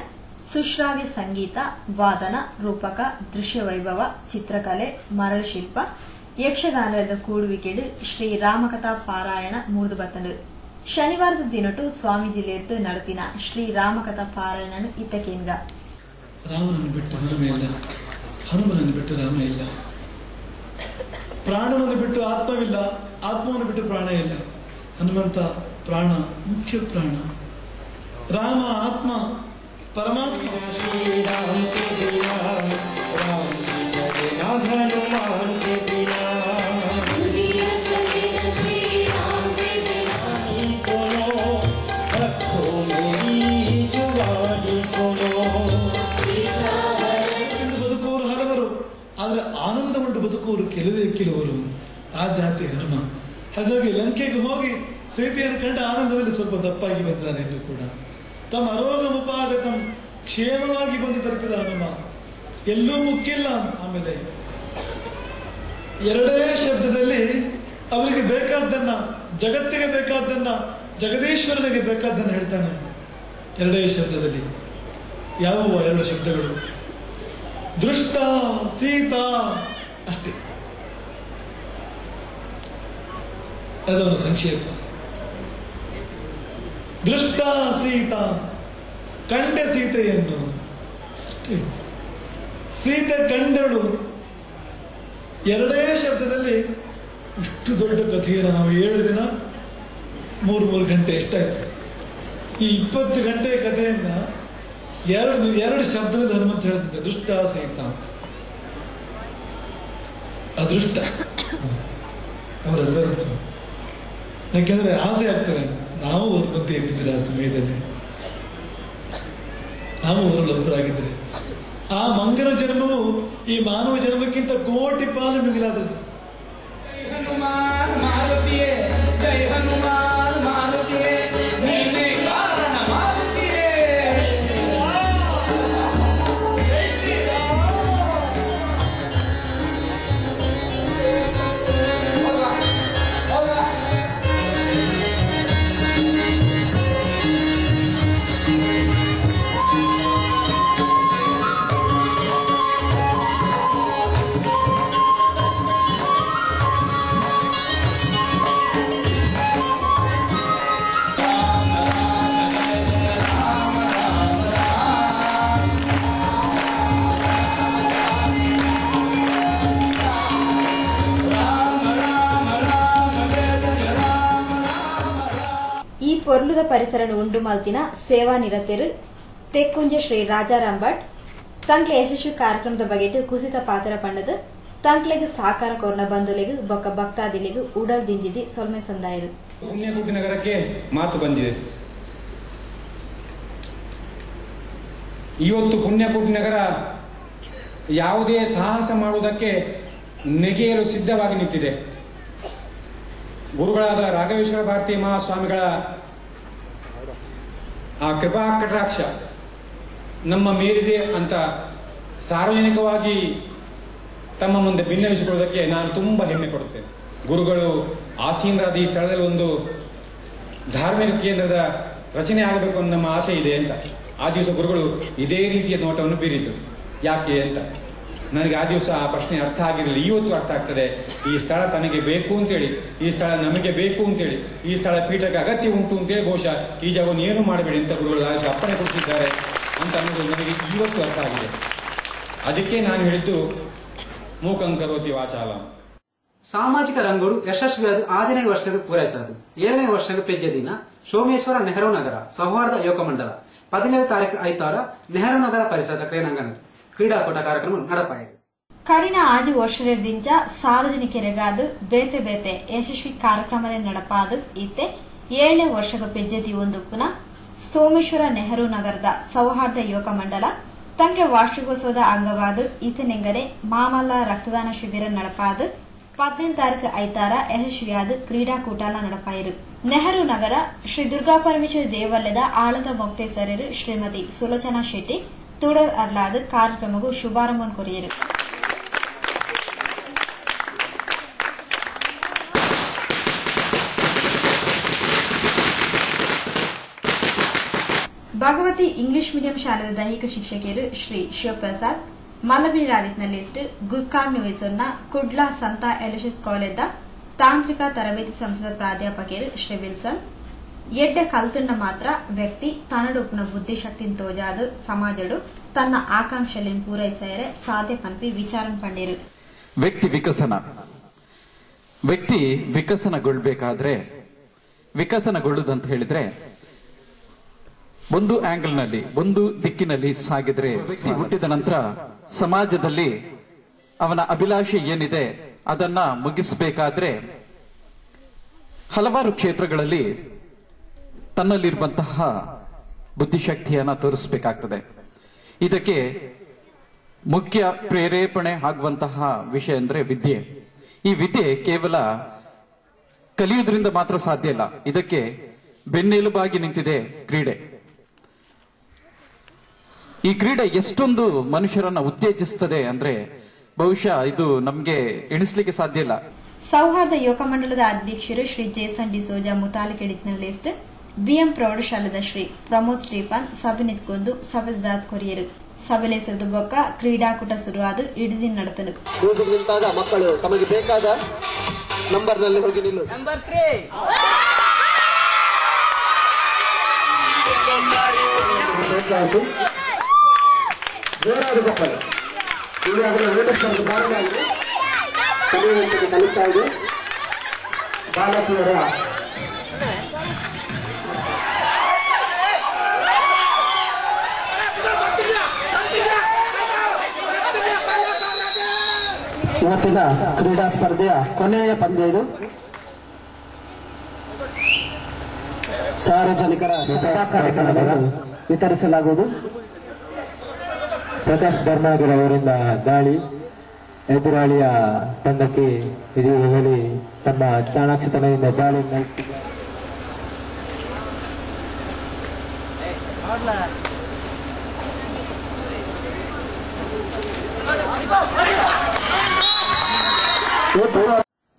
ಸುಶ್ರಾವ್ಯ ಸಂಗೀತ, ವಾದನ, ರೂಪಕ, ದೃಶ್ಯ ವೈಭವ, ಚಿತ್ರಕಲೆ, ಮರಳು ಶಿಲ್ಪ, ಯಕ್ಷಗಾನದ ಕೂಡುವಿಕೆಡು ಶ್ರೀ ರಾಮಕಥಾ ಪಾರಾಯಣ ಮೂರ್ದು ಬತ್ತಂಡು ಶನಿವಾರದ ದಿನಟು ಸ್ವಾಮೀಜಿಲಿರ್ದು ನಡೆದಿನ ಶ್ರೀ ರಾಮಕಥಾ ಪಾರಾಯಣನು ಇತ್ತಕೇನ್ಗ ರಾಮನನ್ನು ಬಿಟ್ಟು ಹನುಮ ಇಲ್ಲ, ಹನುಮನನ್ನು ಬಿಟ್ಟು ರಾಮ ಇಲ್ಲ, ಪ್ರಾಣವನ್ನು ಬಿಟ್ಟು ಆತ್ಮವಿಲ್ಲ, ಆತ್ಮವನ್ನು ಬಿಟ್ಟು ಪ್ರಾಣ ಇಲ್ಲ. ಹನುಮಂತ ಪ್ರಾಣ, ಮುಖ್ಯ ಪ್ರಾಣ. ರಾಮ ಆತ್ಮ, ಪರಮಾತ್ಮ. ಬದುಕುವರು ಹಲವರು, ಆದ್ರೆ ಆನಂದವುಳ್ಳ ಬದುಕುವರು ಕೆಲವರು. ಆ ಜಾತಿ ಹನುಮ. ಹಾಗಾಗಿ ಲಂಕೆಗೆ ಹೋಗಿ ಸೀತೆಯನ್ನು ಕಂಡ ಆನಂದದಲ್ಲಿ ಸ್ವಲ್ಪ ದಪ್ಪಾಗಿ ಬಂದಿದ್ದಾನೆ ಎಂದು ಕೂಡ. ತಮ್ಮ ಅರೋಗಮುಪಾಗತಂ, ಕ್ಷೇಮವಾಗಿ ಬಂದು ತಲುಪಿದ ಹನುಮ. ಎಲ್ಲೂ ಮುಕ್ಕಿಲ್ಲ. ಆಮೇಲೆ 2 ಶಬ್ದದಲ್ಲಿ ಅವರಿಗೆ ಬೇಕಾದ್ದನ್ನ, ಜಗತ್ತಿಗೆ ಬೇಕಾದ್ದನ್ನ, ಜಗದೀಶ್ವರನಿಗೆ ಬೇಕಾದ್ದನ್ನ ಹೇಳ್ತಾನೆ. 2 ಶಬ್ದದಲ್ಲಿ. ಯಾವುವು 2 ಶಬ್ದಗಳು? ದೃಷ್ಟ, ಸೀತಾ, ಅಷ್ಟೇ. ಅದೊಂದು ಸಂಕ್ಷೇಪ. ದೃಷ್ಟ ಸೀತಾ, ಕಂಡ ಸೀತೆಯನ್ನು. ಸೀತೆ ಕಂಡಳು. 2 ಶಬ್ದದಲ್ಲಿ ಇಷ್ಟು ದೊಡ್ಡ ಕಥೆಯನ್ನು ನಾವು 7 ದಿನ 3 ಗಂಟೆ ಎಷ್ಟಾಯ್ತು? ಈ 20 ಗಂಟೆ ಕಥೆಯನ್ನ 2 ಶಬ್ದದಲ್ಲಿ ಹನುಮಂತ ಹೇಳ್ತಿದ್ದ. ದೃಷ್ಟ ಸೀತಾ, ಅದೃಷ್ಟ ಅವರೆಲ್ಲರೂ. ಯಾಕೆಂದ್ರೆ ಆಸೆ ಆಗ್ತದೆ, ನಾವು ಒಂದು ಮಧ್ಯೆ ಇರ್ತಿದ್ರೆ ಆ ಸಮಯದಲ್ಲಿ, ನಾವು ಅವರಲ್ಲೊಬ್ಬರಾಗಿದ್ರೆ. ಆ ಮಂಗನ ಜನ್ಮವು ಈ ಮಾನವ ಜನ್ಮಕ್ಕಿಂತ ಕೋಟಿ ಪಾಲು ಮಿಗಿಲಾದದ್ದು. ಪೊರ್ಲುದ ಪರಿಸರನು ಉಂಡು ಮಲ್ತಿನ ಸೇವಾ ನಿರತರು ತೆಕ್ಕುಂಜ ಶ್ರೀ ರಾಜಾರಾಮ್ ಭಟ್ ತಂಕ್ಲೆ ಯಶಸ್ವಿ ಕಾರ್ಯಕ್ರಮದ ಬಗೆಟ್ ಕುಸಿತ ಪಾತ್ರ ಪಂಡದ ತಂಕ್ಲೆಗೆ ಸಹಕಾರ ಕೋರ್ನ ಬಂಧುಲೆಗೂ ಬೊಕ್ಕ ಭಕ್ತಾದಿಲೆಗೂ ಉಡಲ್ ದಿಂಜಿದಿ ಸೊಲ್ಮೆ ಸಂದಾಯರು. ಪುಣ್ಯಕೋಟಿ ನಗರಕ್ಕೆ ಮಾತು ಬಂದಿದೆ. ಇವತ್ತು ಪುಣ್ಯಕೋಟಿ ನಗರ ಯಾವುದೇ ಸಾಹಸ ಮಾಡುವುದಕ್ಕೆ ನೆಗೆಯಲು ಸಿದ್ಧವಾಗಿ ನಿಂತಿದೆ. ಗುರುಗಳಾದ ರಾಘವೇಶ್ವರ ಭಾರತಿ ಮಹಾಸ್ವಾಮಿಗಳ ಆ ಕೃಪಾ ಕಟಾಕ್ಷ ನಮ್ಮ ಮೇಲಿದೆ ಅಂತ ಸಾರ್ವಜನಿಕವಾಗಿ ತಮ್ಮ ಮುಂದೆ ಭಿನ್ನವಿಸಿಕೊಳ್ಳುವುದಕ್ಕೆ ನಾನು ತುಂಬಾ ಹೆಮ್ಮೆ ಪಡುತ್ತೇನೆ. ಗುರುಗಳು ಆಸೀನರಾದ ಈ ಸ್ಥಳದಲ್ಲಿ ಒಂದು ಧಾರ್ಮಿಕ ಕೇಂದ್ರದ ರಚನೆ ಆಗಬೇಕು ಅನ್ನೋ ನಮ್ಮ ಆಸೆ ಇದೆ ಅಂತ. ಆ ದಿವಸ ಗುರುಗಳು ಇದೇ ರೀತಿಯ ನೋಟವನ್ನು ಬೀರಿತು. ಯಾಕೆ ಅಂತ ನನಗೆ ಆ ದಿವಸ ಆ ಪ್ರಶ್ನೆ ಅರ್ಥ ಆಗಿರಲಿಲ್ಲ. ಇವತ್ತು ಅರ್ಥ ಆಗ್ತದೆ. ಈ ಸ್ಥಳ ತನಗೆ ಬೇಕು ಅಂತೇಳಿ, ಈ ಸ್ಥಳ ನಮಗೆ ಬೇಕು ಅಂತೇಳಿ, ಈ ಸ್ಥಳ ಪೀಠಕ್ಕೆ ಅಗತ್ಯ ಉಂಟು ಅಂತೇಳಿ ಬಹುಶಃ ಈ ಜಾಗವನ್ನು ಏನು ಮಾಡಬೇಡಿ ಅಂತ ಗುರುಗಳು ಆ ದಿವಸ ಅಪ್ಪಣೆ ಕೊಡಿಸಿದ್ದಾರೆ ಅಂತ ಅನ್ನೋದು ನನಗೆ ಇವತ್ತು ಅರ್ಥ ಆಗಿದೆ. ಅದಕ್ಕೆ ನಾನು ಹೇಳಿದ್ದು ಮೂಕಂ ಕರೋತಿ ವಾಚಾಲಂ. ಸಾಮಾಜಿಕ ರಂಗೋಡು ಯಶಸ್ವಿಯಾದ 6ನೇ ವರ್ಷದ ಪೂರೈಸದು. 7ನೇ ವರ್ಷದ ಪೆಜ್ಜೆ ದಿನ ಸೋಮೇಶ್ವರ ನೆಹರು ನಗರ ಸೌಹಾರ್ದ ಯೋಗ ಮಂಡಲ 17 ತಾರೀಕು ಐತಾರ ನೆಹರು ನಗರ ಪರಿಸರದ ಕ್ರೀಡಾಂಗಣ ಕ್ರೀಡಾಕೂಟ ಕಾರ್ಯಕ್ರಮ ನಡಪಾಯಿತು. ಕರಿನ 5 ವರ್ಷದಿಂದ ಸಾರ್ವಜನಿಕರಿಗಾದ ಬೇತೆ ಬೇತೆ ಯಶಸ್ವಿ ಕಾರ್ಯಕ್ರಮ ನಡಪಾದ ಇತ್ತೆ 7ನೇ ವರ್ಷದ ಪೆಜ್ಜೆದಿ ಒಂದು ಪುನಃ ಸೋಮೇಶ್ವರ ನೆಹರು ನಗರದ ಸೌಹಾರ್ದ ಯೋಗ ಮಂಡಲ ತಂಗೆ ವಾರ್ಷಿಕೋತ್ಸವದ ಅಂಗವಾದ ಈತನೆಂಗನೆ ಮಾಮಲ್ಲ ರಕ್ತದಾನ ಶಿಬಿರ ನಡಪಾದ 15 ತಾರೀಕು ಐತಾರ ಯಶಸ್ವಿಯಾದ ಕ್ರೀಡಾಕೂಟಾಲ ನಡಪಾಯಿರು. ನೆಹರು ನಗರ ಶ್ರೀ ದುರ್ಗಾ ಪರಮೇಶ್ವರಿ ದೇವಾಲಯದ ಆಳದ ಮೊಕ್ತೇಸರರು ಶ್ರೀಮತಿ ಸುಲೋಚನಾ ಶೆಟ್ಟಿ ತೂಡರ್ ಅರ್ಲಾದ ಕಾರ್ಯಕ್ರಮಕ್ಕೂ ಶುಭಾರಂಭ ಕೊರಿಯರು. ಭಗವತಿ ಇಂಗ್ಲಿಷ್ ಮೀಡಿಯಂ ಶಾಲೆಯ ದೈಹಿಕ ಶಿಕ್ಷಕಿಯರು ಶ್ರೀ ಶಿವಪ್ರಸಾದ್ ಮಲ್ಲಬಿರಾರಿನಲ್ಲಿ ಗುರ್ಕಾರ್ನ್ ವಯಸ್ಸನ್ನ ಕುಡ್ಲಾ ಸಂತ ಎಲಿಶಸ್ ಕಾಲೇಜ್ದ ತಾಂತ್ರಿಕ ತರಬೇತಿ ಸಂಸ್ಥೆದ ಪ್ರಾಧ್ಯಾಪಕರು ಶ್ರೀ ವಿಲ್ಸನ್ ಎಡ್ಡೆ ಕಲ್ತನ್ನ ಮಾತ್ರ ವ್ಯಕ್ತಿ ತನ್ನಡುಪುನ ಬುದ್ಧಿಶಕ್ತಿ ತೋಜಾದ ಸಮಾಜಡು ತನ್ನ ಆಕಾಂಕ್ಷೆಯನ್ನು ಪೂರೈಸರೆ ಸಾಧ್ಯ ಪನ್ಪಿ ವಿಚಾರನ್ ಪಂಡಿರು. ವ್ಯಕ್ತಿ ವಿಕಸನಗೊಳ್ಳಬೇಕಾದ್ರೆ ವಿಕಸನಗೊಳ್ಳುದಂತ ಹೇಳಿದ್ರೆ ಒಂದು ಆಂಗಲ್ನಲ್ಲಿ ಒಂದು ದಿಕ್ಕಿನಲ್ಲಿ ಸಾಗಿದ್ರೆ ವ್ಯಕ್ತಿ ಹುಟ್ಟಿದ ನಂತರ ಸಮಾಜದಲ್ಲಿ ಅವನ ಅಭಿಲಾಷೆ ಏನಿದೆ ಅದನ್ನ ಮುಗಿಸಬೇಕಾದ್ರೆ ಹಲವಾರು ಕ್ಷೇತ್ರಗಳಲ್ಲಿ ತನ್ನಲ್ಲಿರುವಂತಹ ಬುದ್ಧಿಶಕ್ತಿಯನ್ನ ತೋರಿಸಬೇಕಾಗ್ತದೆ. ಇದಕ್ಕೆ ಮುಖ್ಯ ಪ್ರೇರೇಪಣೆ ಆಗುವಂತಹ ವಿಷಯ ಅಂದ್ರೆ ವಿದ್ಯೆ. ಈ ವಿದ್ಯೆ ಕೇವಲ ಕಲಿಯುವುದರಿಂದ ಮಾತ್ರ ಸಾಧ್ಯ ಇಲ್ಲ. ಇದಕ್ಕೆ ಬೆನ್ನೆಲುಬಾಗಿ ನಿಂತಿದೆ ಕ್ರೀಡೆ. ಈ ಕ್ರೀಡೆ ಎಷ್ಟೊಂದು ಮನುಷ್ಯರನ್ನ ಉತ್ತೇಜಿಸುತ್ತದೆ ಅಂದ್ರೆ ಬಹುಶಃ ಇದು ನಮ್ಗೆ ಎಣಿಸ್ಲಿಕ್ಕೆ ಸಾಧ್ಯ ಇಲ್ಲ. ಸೌಹಾರ್ದ ಯೋಗ ಮಂಡಲದ ಅಧ್ಯಕ್ಷರು ಶ್ರೀ ಜೇಸನ್ ಡಿಸೋಜಾ ಮುತಾಲಿಕೆಡಿತ್ನಲ್ಲಿ ಬಿಎಂ ಪ್ರೌಢಶಾಲೆದ ಶ್ರೀ ಪ್ರಮೋದ್ ಸ್ಟೀಫನ್ ಸಭೆನಿತ್ಕೊಂದು ಸಭೆದಾತ್ ಕೊರಿಯರು. ಸಭೆಲೆ ಸೆದು ಬೊಕ್ಕ ಕ್ರೀಡಾಕೂಟ ಶುರುವಾದ ಇಡೀ ನಡೆತಲು ನಿಂತಾಗ ಮಕ್ಕಳು ತಮಗೆ ಬೇಕಾದ ನಂಬರ್ನಲ್ಲಿ ಹೋಗಿ ನಿಲ್ಲು. ನಂಬರ್ 3 ಜೋರಾದ ಮಕ್ಕಳು ಈಗಾಗಲೇ ಓಟಸ್ಪರ್ಧೆ ಭಾಗವಾಗಿ ಕಲಿಯುವಂತೆ ಕಲಿತಾ ಇದೆ. ಬಾಲಕಿಯರ ಇವತ್ತಿನ ಕ್ರೀಡಾ ಸ್ಪರ್ಧೆಯ ಕೊನೆಯ ಪಂದ್ಯ ಇದು. ಸಾರ್ವಜನಿಕರ ಸಭಾ ಕಾರ್ಯಕ್ರಮಗಳನ್ನು ವಿತರಿಸಲಾಗುವುದು. ಪ್ರಕಾಶ್ ಧರ್ಮಾಗಿರ್ ಅವರಿಂದ ದಾಳಿ ಎದುರಾಳಿಯ ತಂಡಕ್ಕೆ ಇದೀಗ ಹೇಳಿ ತಮ್ಮ ಚಾಣಾಕ್ಷತನದಿಂದ ದಾಳಿ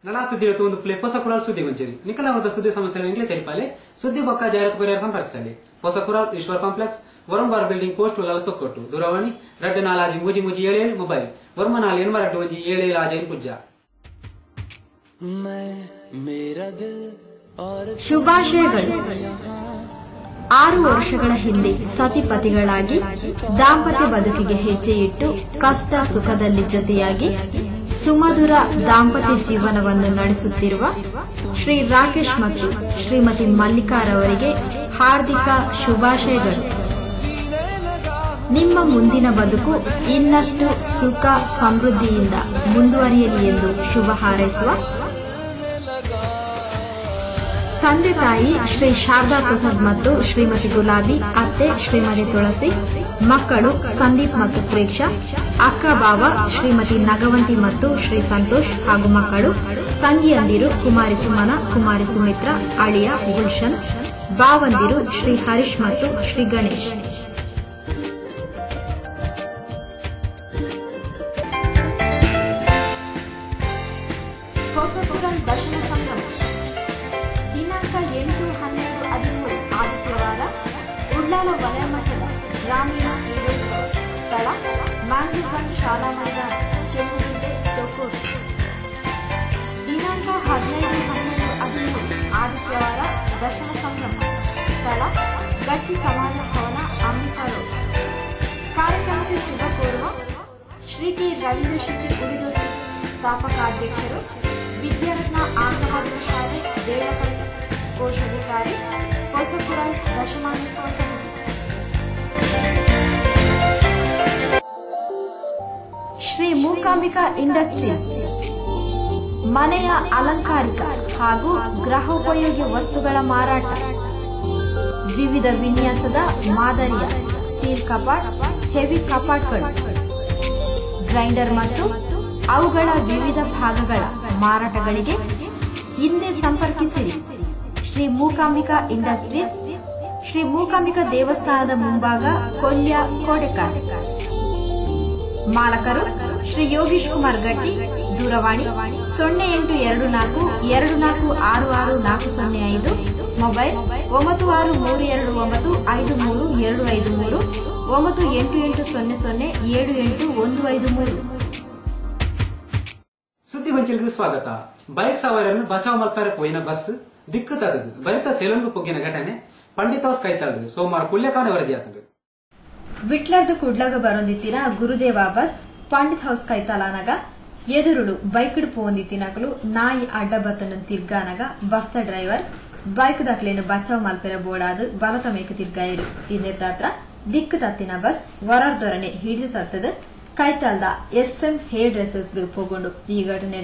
ನಳಾ ಸುದ್ದಿ ಒಂದು ಪ್ಲೇ ಹೊಸ ಕುರಾಲ್ ಸುದ್ದಿ ಗೊಂಚೇರಿ ನಿಖಲ ಅವರ ಸುದ್ದಿ ಸಮಸ್ಯೆಗಳನ್ನು ಇಂಗ್ಲೇ ತೆರಿಪಾಲೆ ಸುದ್ದಿ ಬೊಕ್ಕ ಜಾಹೀರಾತು ಕೊರಿಯರ್ ಸಂಪರ್ಕಿಸಲಿ. ಹೊಸ ಕುರಾಲ್ ಈಶ್ವರ್ ಕಾಂಪ್ಲೆಕ್ಸ್ ವರಂಬಾರ್ ಬಿಲ್ಡಿಂಗ್ ಪೋಸ್ಟ್ ತೊಕ್ಕೊಟ್ಟು ದೂರವಾಣಿ 245377 ಮೊಬೈಲ್ ವರ್ಮ 4817 ಪುಜ್ಜ. ಶುಭಾಶಯಗಳು. 6 ವರ್ಷಗಳ ಹಿಂದೆ ಸತಿಪತಿಗಳಾಗಿ ದಾಂಪತ್ಯ ಬದುಕಿಗೆ ಹೆಜ್ಜೆ ಇಟ್ಟು ಕಷ್ಟ ಸುಖದಲ್ಲಿ ಜೊತೆಯಾಗಿ ಸುಮಧುರ ದಾಂಪತ್ಯ ಜೀವನವನ್ನು ನಡೆಸುತ್ತಿರುವ ಶ್ರೀ ರಾಕೇಶ್ ಮತ್ತು ಶ್ರೀಮತಿ ಮಲ್ಲಿಕಾರವರಿಗೆ ಹಾರ್ದಿಕ ಶುಭಾಶಯಗಳು. ನಿಮ್ಮ ಮುಂದಿನ ಬದುಕು ಇನ್ನಷ್ಟು ಸುಖ ಸಮೃದ್ಧಿಯಿಂದ ಮುಂದುವರಿಯಲಿ ಎಂದು ಶುಭ ಹಾರೈಸುವ ತಂದೆ ತಾಯಿ ಶ್ರೀ ಶಾರದಾ ಪ್ರಸಾದ್ ಮತ್ತು ಶ್ರೀಮತಿ ಗುಲಾಬಿ, ಅತ್ತೆ ಶ್ರೀಮತಿ ತುಳಸಿ, ಮಕ್ಕಳು ಸಂದೀಪ್ ಮತ್ತು ಪ್ರೇಕ್ಷಾ, ಅಕ್ಕ ಬಾವ ಶ್ರೀಮತಿ ನಗವಂತಿ ಮತ್ತು ಶ್ರೀ ಸಂತೋಷ್ ಹಾಗೂ ಮಕ್ಕಳು, ತಂಗಿಯಂದಿರು ಕುಮಾರಿ ಸುಮನ, ಕುಮಾರಿ ಸುಮಿತ್ರ, ಅಳಿಯ ಗುಲ್ಶನ್, ಬಾವಂದಿರು ಶ್ರೀ ಹರೀಶ್ ಮತ್ತು ಶ್ರೀ ಗಣೇಶ್. ಹೊಸಪುರ ಮ್ಯಾಂಗ್ಳೂರ್ ಬನ್ ಶಾಲಾ ಮೈದಾನ ಚೆನ್ನಗುಂಟೆ ತೊಕ್ಕೂರು. ದಿನಾಂಕ 15/12/13 ಆದಿತ್ಯವಾರ ದರ್ಶನ ಸಂಭ್ರಮ. ಸ್ಥಳ ಗಟ್ಟಿ ಸಮಾಜ ಭವನ, ಅಂಬಿಕಾ ರೋಡ್. ಕಾರ್ಯಕ್ರಮಕ್ಕೆ ಶುಭ ಕೋರುವ ಶ್ರೀ ಟಿ ರವೀಂದ್ರ ಶಿಸ್ತಿ ಉಳಿದೊಟ್ಟಿ ಸ್ಥಾಪಕಾಧ್ಯಕ್ಷರು, ವಿದ್ಯಾರತ್ನ ಆಂಗ್ಲ ಮಾಧ್ಯಮ ಶಾಲೆ ದೇಳಪಲ್ಲಿ, ಕೋಶಾಧಿಕಾರಿ, ಹೊಸಪುರ ದಶಮಾನೋತ್ಸವ ಸಮಿತಿ. ಶ್ರೀ ಮೂಕಾಂಬಿಕಾ ಇಂಡಸ್ಟ್ರೀಸ್ ಮನೆಯ ಅಲಂಕಾರಿಕ ಹಾಗೂ ಗೃಹೋಪಯೋಗಿ ವಸ್ತುಗಳ ಮಾರಾಟ. ವಿವಿಧ ವಿನ್ಯಾಸದ ಮಾದರಿಯ ಸ್ಟೀಲ್ ಕಪಾಟ್, ಹೆವಿ ಕಪಾಟ್ಗಳು, ಗ್ರೈಂಡರ್ ಮತ್ತು ಅವುಗಳ ವಿವಿಧ ಭಾಗಗಳ ಮಾರಾಟಗಳಿಗೆ ಹಿಂದೆ ಸಂಪರ್ಕಿಸಿರಿ. ಶ್ರೀ ಮೂಕಾಂಬಿಕಾ ಇಂಡಸ್ಟ್ರೀಸ್, ಶ್ರೀ ಮೂಕಾಂಬಿಕಾ ದೇವಸ್ಥಾನದ ಮುಂಭಾಗ, ಕೊಲ್ಯ, ಕೋಡೆಕಾರ್. ಮಾಲಕರು ಶ್ರೀ ಯೋಗೀಶ್ ಕುಮಾರ್ ಗಟ್ಟಿ. ದೂರವಾಣಿ 082424664005, ಮೊಬೈಲ್ 9632953253, 9880078153. ಸುದ್ದಿ ಗೊಂಚಲಿಗೆ ಸ್ವಾಗತ. ಬೈಕ್ ಸವಾರರನ್ನು ಬಚಾವ್ ಮಲ್ಪಾರ ಪೋಯಿನ ಬಸ್ ದಿಕ್ಕು ತದದು ಬರಿತ ಸೆಲೊಂದು ಪೊಗ್ಗಿನ ಘಟನೆ ಪಂಡಿತ್ ಹೌಸ್ ಕೈತಾಳದು ಸೋಮವಾರ ಪುಲ್ಯಕಾನ ವರದಿಯಾತಂದು. ವಿಟ್ಲರ್ದು ಕುಡ್ಲಗ ಬರೊಂದಿತ್ತಿನ ಗುರುದೇವ ಬಸ್ ಪಂಡಿತ್ ಹೌಸ್ ಕೈತಾಲಾನಗ ಎದುರುಡು ಬೈಕ್ಡ್ ಪೋಂದಿತ್ತಿನಕಲು ನಾಯಿ ಅಡ್ಡ ಬತ್ತನ ತಿರ್ಗಾನಗ ಬಸ್ತ ಡ್ರೈವರ್ ಬೈಕ್ ದಕ್ಲೇನು ಬಚಾವ್ ಮಲ್ಪೆರ ಬೋಡಾದು ಬಲತ ಮೇಕ ತಿರ್ಗಾಯಿರು. ಇದೆತ್ತಾತ್ರ ದಿಕ್ಕು ತತ್ತಿನ ಬಸ್ ವರರ್ದೊರನೆ ಹಿಡಿದು ತತ್ತದು ಕೈತಾಲ್ದ SM ಹೇರ್ ಡ್ರೆಸಸ್ ಪೋಗೊಂಡು ಈ ಘಟನೆ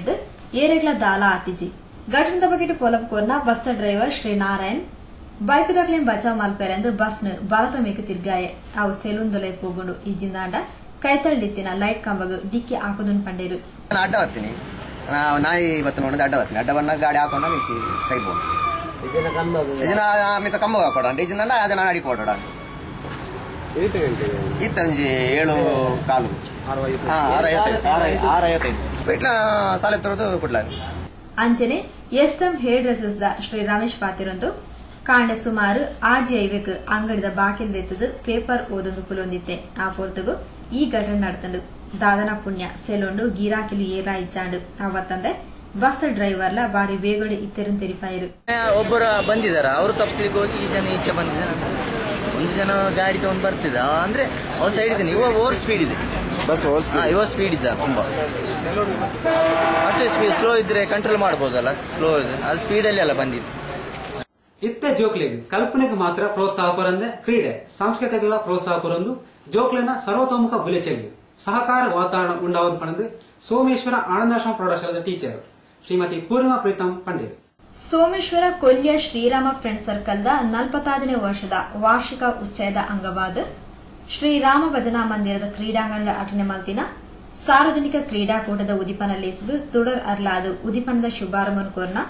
ಏರೆಗ್ಲ ದಾಲ ಆತಿಜಿ. ಘಟನೆದ ಬಗ್ಗೆ ಪೊಲಂ ಕೋರ್ನ ಬಸ್ತ ಡ್ರೈವರ್ ಶ್ರೀ ನಾರಾಯಣ್ ಬೈಕ್ ದಕ್ಲೇನ್ ಬಚಾವ್ ಮಲ್ಪೆರೆಂದು ಬಸ್ನ ಬಲತ ಮೇಕ ತಿರ್ಗಾಯೆ ಅವು ಸೆಲುಂದೊಲೆ ಪೋಗೊಂಡು ಈಜಿಂದಾಂಡ ಕೈತಳ್ಳಿತ್ತಿನ ಲೈಟ್ ಕಂಬಗ ಡಿಕ್ಕಿ ಹಾಕುದನ್ ಪಂಡೇರು. ಅಡ್ಡ ಬರ್ತೀನಿ ನಾಯಿ ಇವತ್ತು ನೋಡಿದ್ರೆ ಅಡ್ಡ ಬರ್ತೀನಿ. ಅಡ್ಡ ಬಣ್ಣ ಗಾಡಿ ಹಾಕೊಂಡ ಮಿಂಚಿ ಸೈಡ್ ಬೋನ್ ಇದನ್ನ ಮಿತ ಕಂಬ ಹಾಕೊಡ ಈಜಿಂದ ಅದನ್ನ ಅಡಿ ಪೋಡ ಇತ್ತಂಜಿ 7:15 6:55 ಇಟ್ಲ ಸಾಲೆ ತರೋದು ಕುಡ್ಲ ಅಂಚನೆ SM ಹೇರ್ ಡ್ರೆಸಸ್ ದ ಶ್ರೀ ರಮೇಶ್ ಪಾತಿರೊಂದು ಕಾಂಡೆ ಸುಮಾರು ಆಜಿ ಐವೆಕ್ ಅಂಗಡಿದ ಬಾಕಿಲ್ದೆತ್ತದು ಪೇಪರ್ ಓದೊಂದು ಪುಲೊಂದಿತ್ತೆ ಆ ಪೊರ್ತುಗು ಈ ಘಟನೆ ನಡೆತಂದು ದಾದನ ಪುಣ್ಯ ಸೆಲೊಂಡು ಗಿರಾಕಿಲು ಏರ ಇಚ್ಚಾಂಡು ಅವತ್ತಂದೆ ಬಸ್ ಡ್ರೈವರ್ಲ ಬಾರಿ ಬೇಗಡೆ ಇತ್ತರನ್ ತೆರಿಪಾಯಿರು. ಒಬ್ಬರು ಬಂದಿದಾರ, ಅವರು ತಪ್ಪಿಸ್ಲಿಕ್ಕೆ ಹೋಗಿ ಈ ಜನ ಈಚೆ ಬಂದಿದ್ದಾರೆ. ಒಂದು ಜನ ಗಾಡಿ ತಗೊಂಡು ಬರ್ತಿದ್ದ ಅಂದ್ರೆ ಅವ್ರ ಸೈಡ್ ಇದೆ. ಇವಾಗ ಓವರ್ ಸ್ಪೀಡ್ ಇದೆ ಬಸ್, ಇವಾಗ ಸ್ಪೀಡ್ ಇದ್ದ ತುಂಬಾ. ಅಷ್ಟೇ ಸ್ಪೀಡ್ ಸ್ಲೋ ಇದ್ರೆ ಕಂಟ್ರೋಲ್ ಮಾಡಬಹುದಲ್ಲ, ಸ್ಲೋ ಇದೆ ಅದು ಸ್ಪೀಡಲ್ಲಿ ಎಲ್ಲ ಬಂದಿದೆ. ಇತ್ತೆ ಜೋಕ್ಲೆಗ್ ಕಲ್ಪನೆಗೆ ಮಾತ್ರ ಪ್ರೋತ್ಸಾಹ ಕೊರಂದೆ ಕ್ರೀಡೆ ಸಾಂಸ್ಕೃತಿಕ ಪ್ರೋತ್ಸಾಹ ಕೊರೊಂದು ಜೋಕ್ಲೆನ ಸರ್ವತೋಮುಖ ಬುಲೆಚೆಗೆ ಸಹಕಾರ ವಾತಾವರಣ ಉಂಡಾವನ್ ಪಡೆದು ಸೋಮೇಶ್ವರ ಆನಂದಾಶ್ರಮ ಪ್ರೌಢಶಾಲದ ಟೀಚರ್ ಶ್ರೀಮತಿ ಪೂರ್ಣಿಮಾ ಪ್ರೀತಂ ಪಂಡಿತ್. ಸೋಮೇಶ್ವರ ಕೊಲ್ಯ ಶ್ರೀರಾಮ ಫ್ರೆಂಡ್ ಸರ್ಕಲ್ದ 40ನೇ ವರ್ಷದ ವಾರ್ಷಿಕ ಉಚ್ಚಯದ ಅಂಗವಾದ ಶ್ರೀರಾಮ ಭಜನಾ ಮಂದಿರದ ಕ್ರೀಡಾಂಗಣದ ಅಟನೆ ಮಲ್ತಿನ ಸಾರ್ವಜನಿಕ ಕ್ರೀಡಾಕೂಟದ ಉದಿಪನಲ್ಲೇಸಿದು ತುಡರ್ ಅರ್ಲಾದು ಉದಿಪಣದ ಶುಭಾರಂಭ ಕೋರ್ನ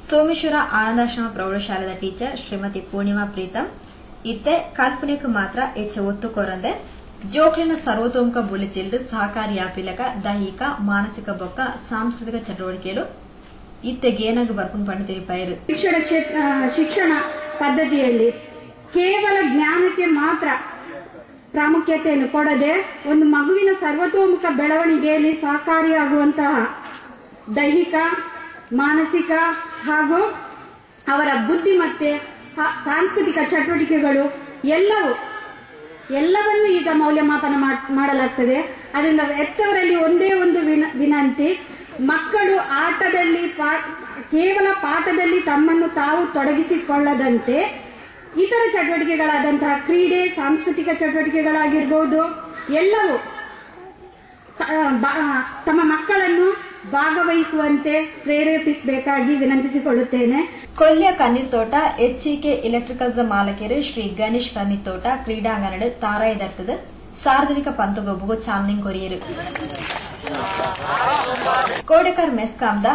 ಸೋಮೇಶ್ವರ ಆನಂದಾಶ್ರಮ ಪ್ರೌಢಶಾಲೆದ ಟೀಚರ್ ಶ್ರೀಮತಿ ಪೂರ್ಣಿಮಾ ಪ್ರೀತಂ ಇತ್ತೆ ಕಲ್ಪನೆಗೆ ಮಾತ್ರ ಹೆಚ್ಚ ಒತ್ತು ಕೋರಂದೆ ಜೋಕ್ಲಿನ ಸರ್ವತೋಮುಖ ಬುಲೆಚಿಲ್ದು ಸಹಕಾರಿಯಾಪಿಲಕ ದೈಹಿಕ ಮಾನಸಿಕ ಬೊಕ್ಕ ಸಾಂಸ್ಕೃತಿಕ ಚಟುವಟಿಕೆಗಳು ಇತ್ತೆ ಗೇನಾಗ ಬರ್ಕೊಂಡು ಪಂಡಿತರಿಪಾಯರು. ಶಿಕ್ಷಣ ಪದ್ಧತಿಯಲ್ಲಿ ಕೇವಲ ಜ್ಞಾನಕ್ಕೆ ಮಾತ್ರ ಪ್ರಾಮುಖ್ಯತೆಯನ್ನು ಕೊಡದೆ ಒಂದು ಮಗುವಿನ ಸರ್ವತೋಮುಖ ಬೆಳವಣಿಗೆಯಲ್ಲಿ ಸಹಕಾರಿಯಾಗುವಂತಹ ದೈಹಿಕ ಮಾನಸಿಕ ಹಾಗೂ ಅವರ ಬುದ್ಧಿಮತ್ತೆ ಸಾಂಸ್ಕೃತಿಕ ಚಟುವಟಿಕೆಗಳು ಎಲ್ಲವನ್ನೂ ಈಗ ಮೌಲ್ಯಮಾಪನ ಮಾಡಲಾಗ್ತದೆ. ಅದರಿಂದ ಹೆತ್ತವರಲ್ಲಿ ಒಂದೇ ಒಂದು ವಿನಂತಿ, ಮಕ್ಕಳು ಆಟದಲ್ಲಿ ಕೇವಲ ಪಾಠದಲ್ಲಿ ತಮ್ಮನ್ನು ತಾವು ತೊಡಗಿಸಿಕೊಳ್ಳದಂತೆ ಇತರ ಚಟುವಟಿಕೆಗಳಾದಂತಹ ಕ್ರೀಡೆ ಸಾಂಸ್ಕೃತಿಕ ಚಟುವಟಿಕೆಗಳಾಗಿರ್ಬೋದು ಎಲ್ಲವೂ ತಮ್ಮ ಮಕ್ಕಳನ್ನು ಭಾಗವಹಿಸುವಂತೆ ಪ್ರೇರೇಪಿಸಬೇಕಾಗಿ ವಿನಂತಿಸಿಕೊಳ್ಳುತ್ತೇನೆ. ಕೊಲ್ಯ ಕಣ್ಣೀರ್ ತೋಟ SGK ಎಲೆಕ್ಟ್ರಿಕಲ್ಸ್ ಮಾಲಕಿಯರು ಶ್ರೀ ಗಣೇಶ್ ಕಣ್ಣೀರ್ ತೋಟ ಕ್ರೀಡಾಂಗಣ ತಾರಾಯದರ್ತದ ಸಾರ್ವಜನಿಕ ಪಂತಗೊಬ್ಬು ಚಾಲನೆ ಕೊರಿಯರು. ಕೋಡೆಕರ್ ಮೆಸ್ಕಾಂದ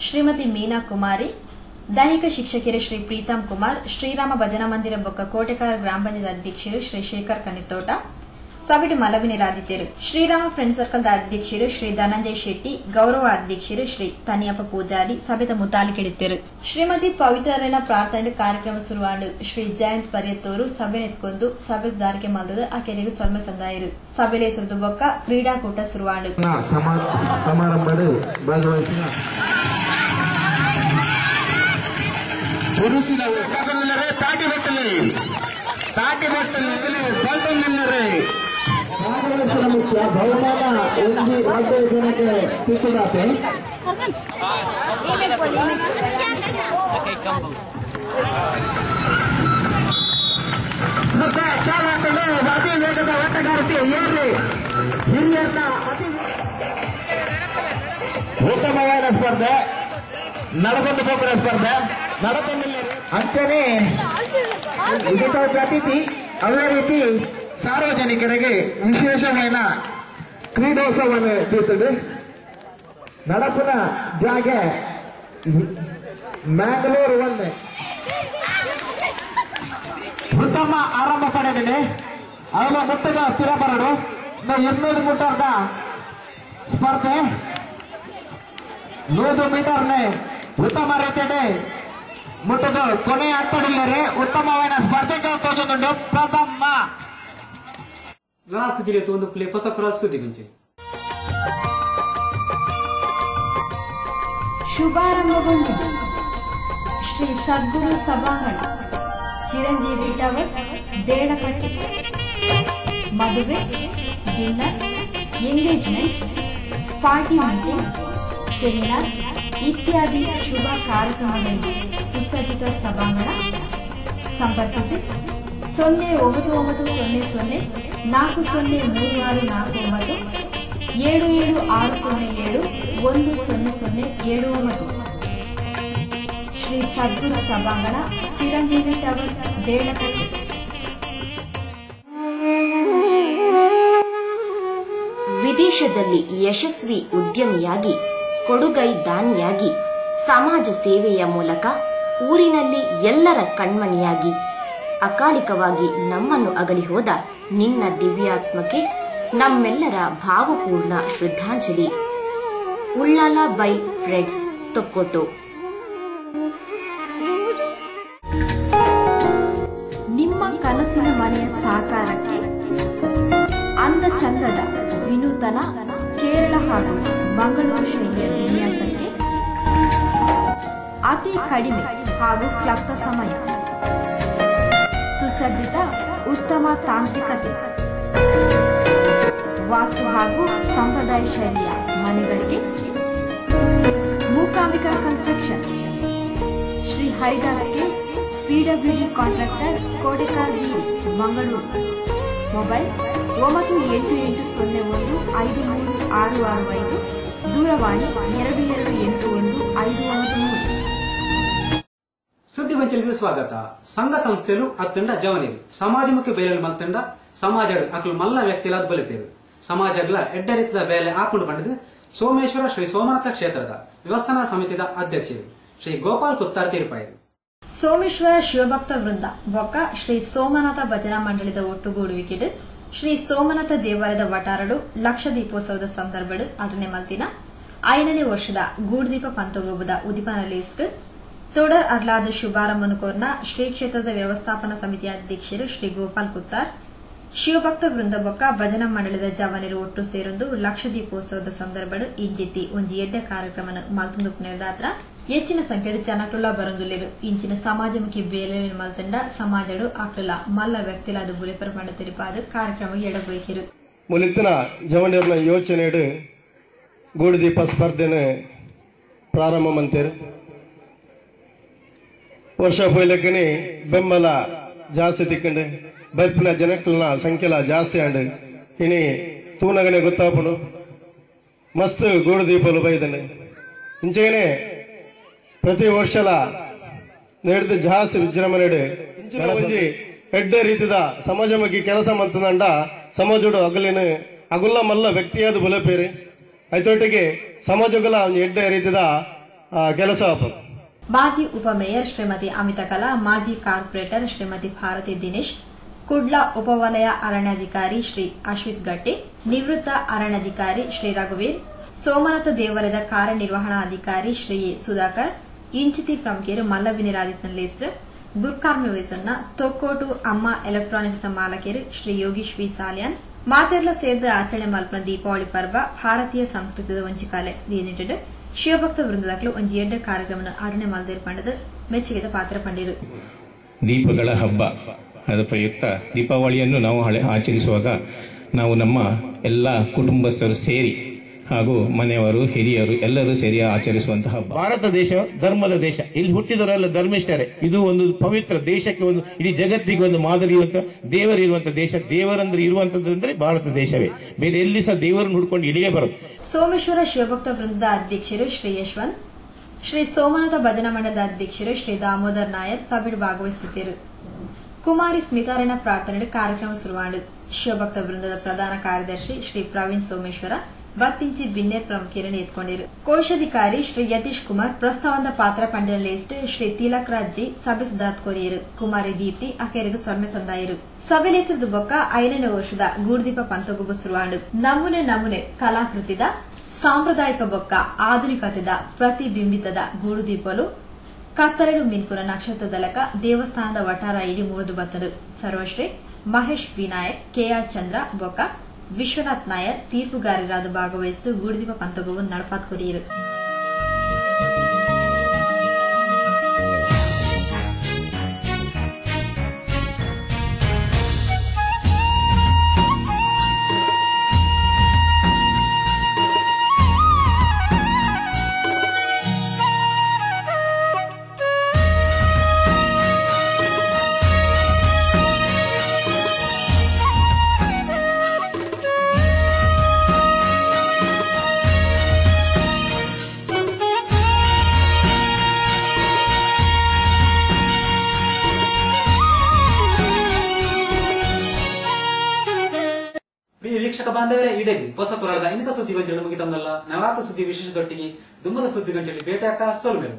ಶ್ರೀಮತಿ ಮೀನಾ ಕುಮಾರಿ, ದೈಹಿಕ ಶಿಕ್ಷಕಿಯರು ಶ್ರೀ ಪ್ರೀತಂ ಕುಮಾರ್, ಶ್ರೀರಾಮ ಭಜನಾ ಮಂದಿರ ಬೊಕ್ಕ ಕೋಟೆಕರ್ ಗ್ರಾಮ ಪಂಚಾಯತ್ ಅಧ್ಯಕ್ಷರು ಶ್ರೀ ಶೇಖರ್ ಕಣ್ಣಿತೋಟ, ಸಭೆಡು ಮಲವಿನಿರಾದಿದ್ದರು. ಶ್ರೀರಾಮ ಫ್ರೆಂಡ್ ಸರ್ಕಲ್ದ ಅಧ್ಯಕ್ಷರು ಶ್ರೀ ಧನಂಜಯ ಶೆಟ್ಟಿ, ಗೌರವ ಅಧ್ಯಕ್ಷರು ಶ್ರೀ ತನಿಯಪ್ಪ ಪೂಜಾರಿ ಸಭೆದ ಮುತಾಲಿಕೆಡಿದ್ದರು. ಶ್ರೀಮತಿ ಪವಿತ್ರರನ ಪ್ರಾರ್ಥನೆ ಕಾರ್ಯಕ್ರಮ ಶುರುವಾಂಡು ಶ್ರೀ ಜಯಂತ್ ಪರ್ಯತ್ತೋರು ಸಭೆ ನೆತ್ಕೊಂಡು ಸಭೆ ದಾರಿಗೆ ಮಲ್ದದ ಆ ಕೆರೆಗೆ ಸೊಲ್ಮೆ ಸಂದಾಯರು. ಸಭೆಲೆ ಸುರಿದು ಬೊಕ್ಕ ಕ್ರೀಡಾಕೂಟ ಶುರುವಾಂಡು ಸಮಾರಂಭ ಭಾಗವಹಿಸಿದ ಪುರುಷರು ತಾಟಿ ಬಟ್ಟಲು ಬಲ್ತೊಂದಿಲ್ಲರೆ ಭಾಗವಹಿಸಿದ ಮುಖ್ಯ ಬಹುಮಾನ ಒಂದು 5 ಜನಕ್ಕೆ ತಿಕ್ಕುದಾತೆ ಮತ್ತೆ ಚಾಲಕರು ಅತಿ ವೇಗದ ಆಟಗಾರತಿ ಏರಿ ಹಿರಿಯರನ್ನ ಉತ್ತಮವಾದ ಸ್ಪರ್ಧೆ ನಡೆದೊಂದು ಬೋಕರ ಸ್ಪರ್ಧೆ ನಡೆದೊಂದಿಲ್ಲ ಅಂತಾನೆ ಅತಿಥಿ ಅವರ ರೀತಿ ಸಾರ್ವಜನಿಕರಿಗೆ ವಿಶೇಷమైన ಕ್ರೀಡೋತ್ಸವವನ್ನು ತೀರ್ತದೆ. ನಡಪನ ಜಾಗೆ ಮ್ಯಾಂಗ್ಳೂರು ಒಂದೇ ಉತ್ತಮ ಆರಂಭ ಪಡೆದಿದೆ. ಅವರ ಮುಟ್ಟದ ಸ್ಥಿರಪರಡು 800 ಮೀಟರ್ದ ಸ್ಪರ್ಧೆ 100 ಮೀಟರ್ನೇ ಉತ್ತಮ ರೀತಿಯಲ್ಲಿ ಮುಟ್ಟದು ಕೊನೆಯ ಹಂತದಲ್ಲೇ ಉತ್ತಮವಾದ ಸ್ಪರ್ಧೆಗೆ ತೋಜುಂಡು ಪ್ರಥಮ ಸುದ್ದಿ ಒಂದು ಪ್ಲೇ ಹೊಸ ಸುದ್ದಿ ಗುಂಚೆ ಶುಭಾರಂಭಗೊಂಡಿದೆ. ಶ್ರೀ ಸದ್ಗುರು ಸಭಾಂಗಣ ಚಿರಂಜೀವಿ ಟವರ್ಸ್ ದೇಡಕಟ್ಟಿ ಮದುವೆ, dinner, engagement, party meeting, seminar ಇತ್ಯಾದಿ ಶುಭ ಕಾರ್ಯಕ್ರಮಗಳಿಗೆ ಸುಸಜ್ಜಿತ ಸಭಾಂಗಣ. ಸಂಪರ್ಕಿಸಿ 0990 403649 77607 10079. ಶ್ರೀ ಸದ್ಗುರು ಸಭಾಂಗಣ ಚಿರಂಜೀವಿ ಟವರ್ಸ್ ದೇಳಕಟ್ಟಿ. ವಿದೇಶದಲ್ಲಿ ಯಶಸ್ವಿ ಉದ್ಯಮಿಯಾಗಿ, ಕೊಡುಗೈ ದಾನಿಯಾಗಿ, ಸಮಾಜ ಸೇವೆಯ ಮೂಲಕ ಊರಿನಲ್ಲಿ ಎಲ್ಲರ ಕಣ್ಮಣಿಯಾಗಿ ಅಕಾಲಿಕವಾಗಿ ನಮ್ಮನ್ನು ಅಗಲಿ ಹೋದ ನಿನ್ನ ದಿವ್ಯಾತ್ಮಕ್ಕೆ ನಮ್ಮೆಲ್ಲರ ಭಾವಪೂರ್ಣ ಶ್ರದ್ಧಾಂಜಲಿ. ಉಳ್ಳಾಲ ಬೈ ಫ್ರೆಡ್ಸ್, ತೊಕ್ಕೊಟ್ಟು. ನಿಮ್ಮ ಕನಸಿನ ಮನೆಯ ಸಾಕಾರಕ್ಕೆ ಅಂದ ಚಂದದ ವಿನೂತನ ಕೇರಳ ಹಾಗೂ ಮಂಗಳೂರು ಶೈಲಿಯ ವಿನ್ಯಾಸಕ್ಕೆ ಅತಿ ಕಡಿಮೆ ಹಾಗೂ ಕ್ಲಪ್ತ ಸಮಯ, ಸುಸಜ್ಜಿತ ಉತ್ತಮ ತಾಂತ್ರಿಕತೆ, ವಾಸ್ತು ಹಾಗೂ ಸಂಪ್ರದಾಯ ಶೈಲಿಯ ಮನೆಗಳಿಗೆ ಮೂಕಾಂಬಿಕಾ ಕನ್ಸ್ಟ್ರಕ್ಷನ್, ಶ್ರೀ ಹರಿದಾಸ್ಗೆ PWD contractor, Kotekar Beeri, Mangaluru. Mobile 9880153665, ದೂರವಾಣಿ 22815993. ಸುದ್ದಿ ಗೊಂಚಲಿಗೆ ಸ್ವಾಗತ. ಸಂಘ ಸಂಸ್ಥೆಲು ಅತ್ತಂಡ ಜವನೇರು ಸಮಾಜಮುಖಿ ಬೇಲೆಲು ಮಲ್ತಂಡ ಸಮಾಜಡು ಅಕ್ಲು ಮಲ್ಲ ವ್ಯಕ್ತಿಲಾದ ಬಲಿಪೇರು ಸಮಾಜಗಳ ಎಡ್ಡ ರೀತಿಯ ಬೇಲೆ ಆಪುಂಡು ಪಂಡಿದು ಸೋಮೇಶ್ವರ ಶ್ರೀ ಸೋಮನಾಥ ಕ್ಷೇತ್ರದ ವ್ಯವಸ್ಥಾನಾ ಸಮಿತಿದ ಅಧ್ಯಕ್ಷರು ಶ್ರೀ ಗೋಪಾಲ್ ಕುತ್ತಾರ್ ತೀರ್ಪಾಯರು. ಸೋಮೇಶ್ವರ ಶಿವಭಕ್ತ ವೃಂದ ಬೊಕ್ಕ ಶ್ರೀ ಸೋಮನಾಥ ಭಜನಾ ಮಂಡಳಿದ ಒಟ್ಟುಗೂಡುವಿಕೆಡು ಶ್ರೀ ಸೋಮನಾಥ ದೇವಾಲಯದ ವಟಾರಡು ಲಕ್ಷ ದೀಪೋತ್ಸವದ ಸಂದರ್ಭಡು ಅಟನೆ ಮಲ್ತಿನ 5ನೇ ವರ್ಷದ ಗೂಡ್ದೀಪ ಪಂತಗೋಬದ ಉದಿಪನ ಲಿಸ್ಟ್ ತೋಡರ್ ಅರ್ಲಾದ ಶುಭಾರಂಭನು ಕೋರ್ನ ಶ್ರೀ ಕ್ಷೇತ್ರದ ವ್ಯವಸ್ಥಾಪನಾ ಸಮಿತಿಯ ಅಧ್ಯಕ್ಷರು ಶ್ರೀ ಗೋಪಾಲ್ ಕುತ್ತಾರ್ ಶಿವಭಕ್ತ ವೃಂದ ಬೊಕ್ಕ ಭಜನಾ ಮಂಡಳಿದ ಜವನರು ಒಟ್ಟು ಸೇರೊಂದು ಲಕ್ಷ ದೀಪೋತ್ಸವದ ಸಂದರ್ಭಡು ಇಂಜಿತಿ ಒಂಜಿ ಎಡ್ಡ ಕಾರ್ಯಕ್ರಮನ ಮಲ್ತೊಂದು ನಿರ್ದಾತ್ರ ಹೆಚ್ಚಿನ ಸಂಖ್ಯೆಡು ಜನಕ್ಲುಲ ಬರೊಂದುಲ್ಲೆರು. ಇಂಚಿನ ಸಮಾಜಮುಖಿ ಬೇಲೆಯನ್ನು ಮಲ್ತಂಡ ಸಮಾಜಡು ಆಕ್ಲುಲ ಮಲ್ಲ ವ್ಯಕ್ತಿಲಾದ ಬುಲೆಪರ ಪಂಡ ತಿರುಪಾದ ಕಾರ್ಯಕ್ರಮ ಎಡಬೋಯ್ಕೆರು. ಮುಲಿತನ ಜವನರ್ನ ಯೋಚನೆಡು ಗೂಡುದೀಪ ಸ್ಪರ್ಧೆನ ಪ್ರಾರಂಭ ಮಂತೇರು. ವರ್ಷ ಪೋಯ್ಲಕ್ಕನೆ ಬೆಂಬಲ ಜಾಸ್ತಿ ತಿಕ್ಕಂಡು ಬರ್ಪಿನ ಜನಕ್ಲನ ಸಂಖ್ಯೆಲ ಜಾಸ್ತಿ ಆಂಡು ಇನಿ ತೂನಗನೆ ಗೊತ್ತಾಪುಂಡು ಮಸ್ತ್ ಗೂಡುದೀಪಲು ಬೈದಂಡು ಇಂಚೆಗನೆ ಪ್ರತಿ ವರ್ಷಲ ನಡೆದು ಜಾಸ್ತಿ ವಿಜೃಂಭಣೆಡು ಒಂಜಿ ಎಡ್ಡ ರೀತಿದ ಸಮಾಜಮುಖಿ ಕೆಲಸ ಮಂತದಂಡ ಸಮಾಜಡು ಅಗಲಿನ ಅಗುಲ್ಲ ಮಲ್ಲ ವ್ಯಕ್ತಿಯಾದ ಬುಲಪೇರಿ ಐತೊಟ್ಟಿಗೆ ಸಮಾಜಗಳ ಎಡ್ಡ ರೀತಿದ ಕೆಲಸ. ಮಾಜಿ ಉಪಮೇಯರ್ ಶ್ರೀಮತಿ ಅಮಿತಾ ಕಲಾ, ಮಾಜಿ ಕಾರ್ಪೊರೇಟರ್ ಶ್ರೀಮತಿ ಭಾರತಿ ದಿನೇಶ್, ಕುಡ್ಲ ಉಪವಲಯ ಅರಣ್ಯಾಧಿಕಾರಿ ಶ್ರೀ ಅಶ್ವಿತ್ ಗಟ್ಟಿ, ನಿವೃತ್ತ ಅರಣ್ಯಾಧಿಕಾರಿ ಶ್ರೀ ರಘುವೀರ್, ಸೋಮನಾಥ ದೇವಾಲಯದ ಕಾರ್ಯನಿರ್ವಹಣಾಧಿಕಾರಿ ಶ್ರೀ ಸುಧಾಕರ್, ಇಂಚಿತಿ ಪ್ರಮುಖರು ಮಲ್ಲವಿನಿರಾದಿತ್ಯ ಲಿಸ್ಟ್, ಗುರ್ಕಾರ್ಮಿ ವಯಸ್ಸನ್ನ ತೊಕ್ಕೋಟು ಅಮ್ಮ ಎಲೆಕ್ಟ್ರಾನಿಕ್ಸ್ ಮಾಲಕರು ಶ್ರೀ ಯೋಗೀಶ್ ವಿ ಸಾಲ್ಯಾನ್, ಮಾತೆರ್ಲ ಸೇರಿದ ಆಚರಣೆ ಮಲ್ಪನ ದೀಪಾವಳಿ ಪರ್ವ ಭಾರತೀಯ ಸಂಸ್ಕೃತಿದ ಒಂಜಿ ಕಲೆ ಯೂನಿಟೆಡ್ ಶಿವಭಕ್ತ ವೃಂದದಾಗಲು ಒಂಜಿ ಎಡ್ಡ ಕಾರ್ಯಕ್ರಮ ಆಚರಣೆ ಮಲ್ದೇರ್ ಪಂಡದ ಮೆಚ್ಚುಗೆದ ಪಾತ್ರ ಪಂಡಿರು. ದೀಪಗಳ ಹಬ್ಬ ಅದರ ಪ್ರಯುಕ್ತ ದೀಪಾವಳಿಯನ್ನು ನಾವು ಆಚರಿಸುವಾಗ ನಾವು ನಮ್ಮ ಎಲ್ಲ ಕುಟುಂಬಸ್ಥರು ಸೇರಿ ಹಾಗೂ ಮನೆಯವರು ಹಿರಿಯರು ಎಲ್ಲರೂ ಸೇರಿ ಆಚರಿಸುವಂತಹ ಭಾರತ ದೇಶ ಧರ್ಮದ ದೇಶ. ಇಲ್ಲಿ ಹುಟ್ಟಿದವರೆಲ್ಲ ಧರ್ಮಿಷ್ಠರೇ. ಇದು ಒಂದು ಪವಿತ್ರ ದೇಶಕ್ಕೆ ಒಂದು ಇಡೀ ಜಗತ್ತಿಗೆ ಒಂದು ಮಾದರಿ ಇರುವಂತ ದೇವರಿರುವಂತ ದೇಶ. ದೇವರಂದ್ರೆ ಇರುವಂತಂದ್ರೆ ಭಾರತ ದೇಶವೇ. ಬೇರೆ ಎಲ್ಲಿ ಸಹ ದೇವರನ್ನು ಹುಡ್ಕೊಂಡು ಇಲ್ಲಿಗೆ ಬರುತ್ತೆ. ಸೋಮೇಶ್ವರ ಶಿವಭಕ್ತ ವೃಂದದ ಅಧ್ಯಕ್ಷರು ಶ್ರೀ ಯಶವಂತ್, ಶ್ರೀ ಸೋಮನಾಥ ಭಜನಾ ಮಂಡಲದ ಅಧ್ಯಕ್ಷರು ಶ್ರೀ ದಾಮೋದರ್ ನಾಯರ್ ಸಭೆಯಲ್ಲಿ ಭಾಗವಹಿಸುತ್ತಿದ್ದರು. ಕುಮಾರಿ ಸ್ಮಿತಾರಣ ಪ್ರಾರ್ಥನೆ ಕಾರ್ಯಕ್ರಮ ಶುರುವಾಡು. ಶಿವಭಕ್ತ ವೃಂದದ ಪ್ರಧಾನ ಕಾರ್ಯದರ್ಶಿ ಶ್ರೀ ಪ್ರವೀಣ್ ಸೋಮೇಶ್ವರ ಬತ್ತಿಂಚಿ ಬಿನ್ನೇರ್ ಪ್ರಮುಖರನ್ನು ಎತ್ಕೊಂಡಿರು. ಕೋಶಾಧಿಕಾರಿ ಶ್ರೀ ಯತೀಶ್ ಕುಮಾರ್ ಪ್ರಸ್ತಾವದ ಪಾತ್ರ ಪಂಡಿನ ಲಿಸ್ಟ್ ಶ್ರೀ ತಿಲಕ್ ರಾಜ್ ಜಿ ಸಭೆ ಸುಧಾತ್ ಕೊರಿಯರು. ಕುಮಾರಿ ದೀಪ್ತಿ ಅಕೆರೆಗೂ ಸೊಮ್ಮೆ ತಂದಾಯಿರು. ಸಭೆಯಲ್ಲಿ ಹೆಸರು ಬೊಕ್ಕ 5ನೇ ವರ್ಷದ ಗೂಡ್ದೀಪ ಪಂತಗೊಬ್ಬ ಶುರುವಾಡು. ನಮೂನೆ ನಮೂನೆ ಕಲಾಕೃತಿದ ಸಾಂಪ್ರದಾಯಿಕ ಬೊಕ್ಕ ಆಧುನಿಕತೆದ ಪ್ರತಿಬಿಂಬಿತದ ಗೂಡುದೀಪಲು ಕತ್ತಲೆಡು ಮಿನ್ಕುನ ನಕ್ಷತ್ರ ದಲಕ ದೇವಸ್ಥಾನದ ವಟಾರ ಇಡಿ ಮುರಿದು ಬತ್ತದು. ಸರ್ವಶ್ರೀ ಮಹೇಶ್ ವಿನಾಯಕ್, ಕೆಆರ್ ಚಂದ್ರ ಬೊಕ್ಕ ವಿಶ್ವನಾಥ್ ನಾಯರ್ ತೀರ್ಪುಗಾರರಾದ ಭಾಗವಹಿಸಿದ್ದು ಗೂಡುದೀಪ ಪಂತಗೊಬ್ಬ ನಡಪಾತ್ ಕೊರಿಯರು. ವೀಕ್ಷಕ ಬಾಂಧವರೇ, ಇಡಗಿ ಹೊಸ ಪುರಾಣದ ಇನ್ನಿತ ಸುದ್ದಿಗಳು ಮುಗಿತಂದಲ್ಲ. 40 ಸುದ್ದಿ ವಿಶೇಷದೊಟ್ಟಿಗೆ ದುಮ್ಮದ ಸುದ್ದಿ ಗಂಟೆಯಲ್ಲಿ ಭೇಟಿಯಾಕ ಸೋಲ್ಮೇಲು.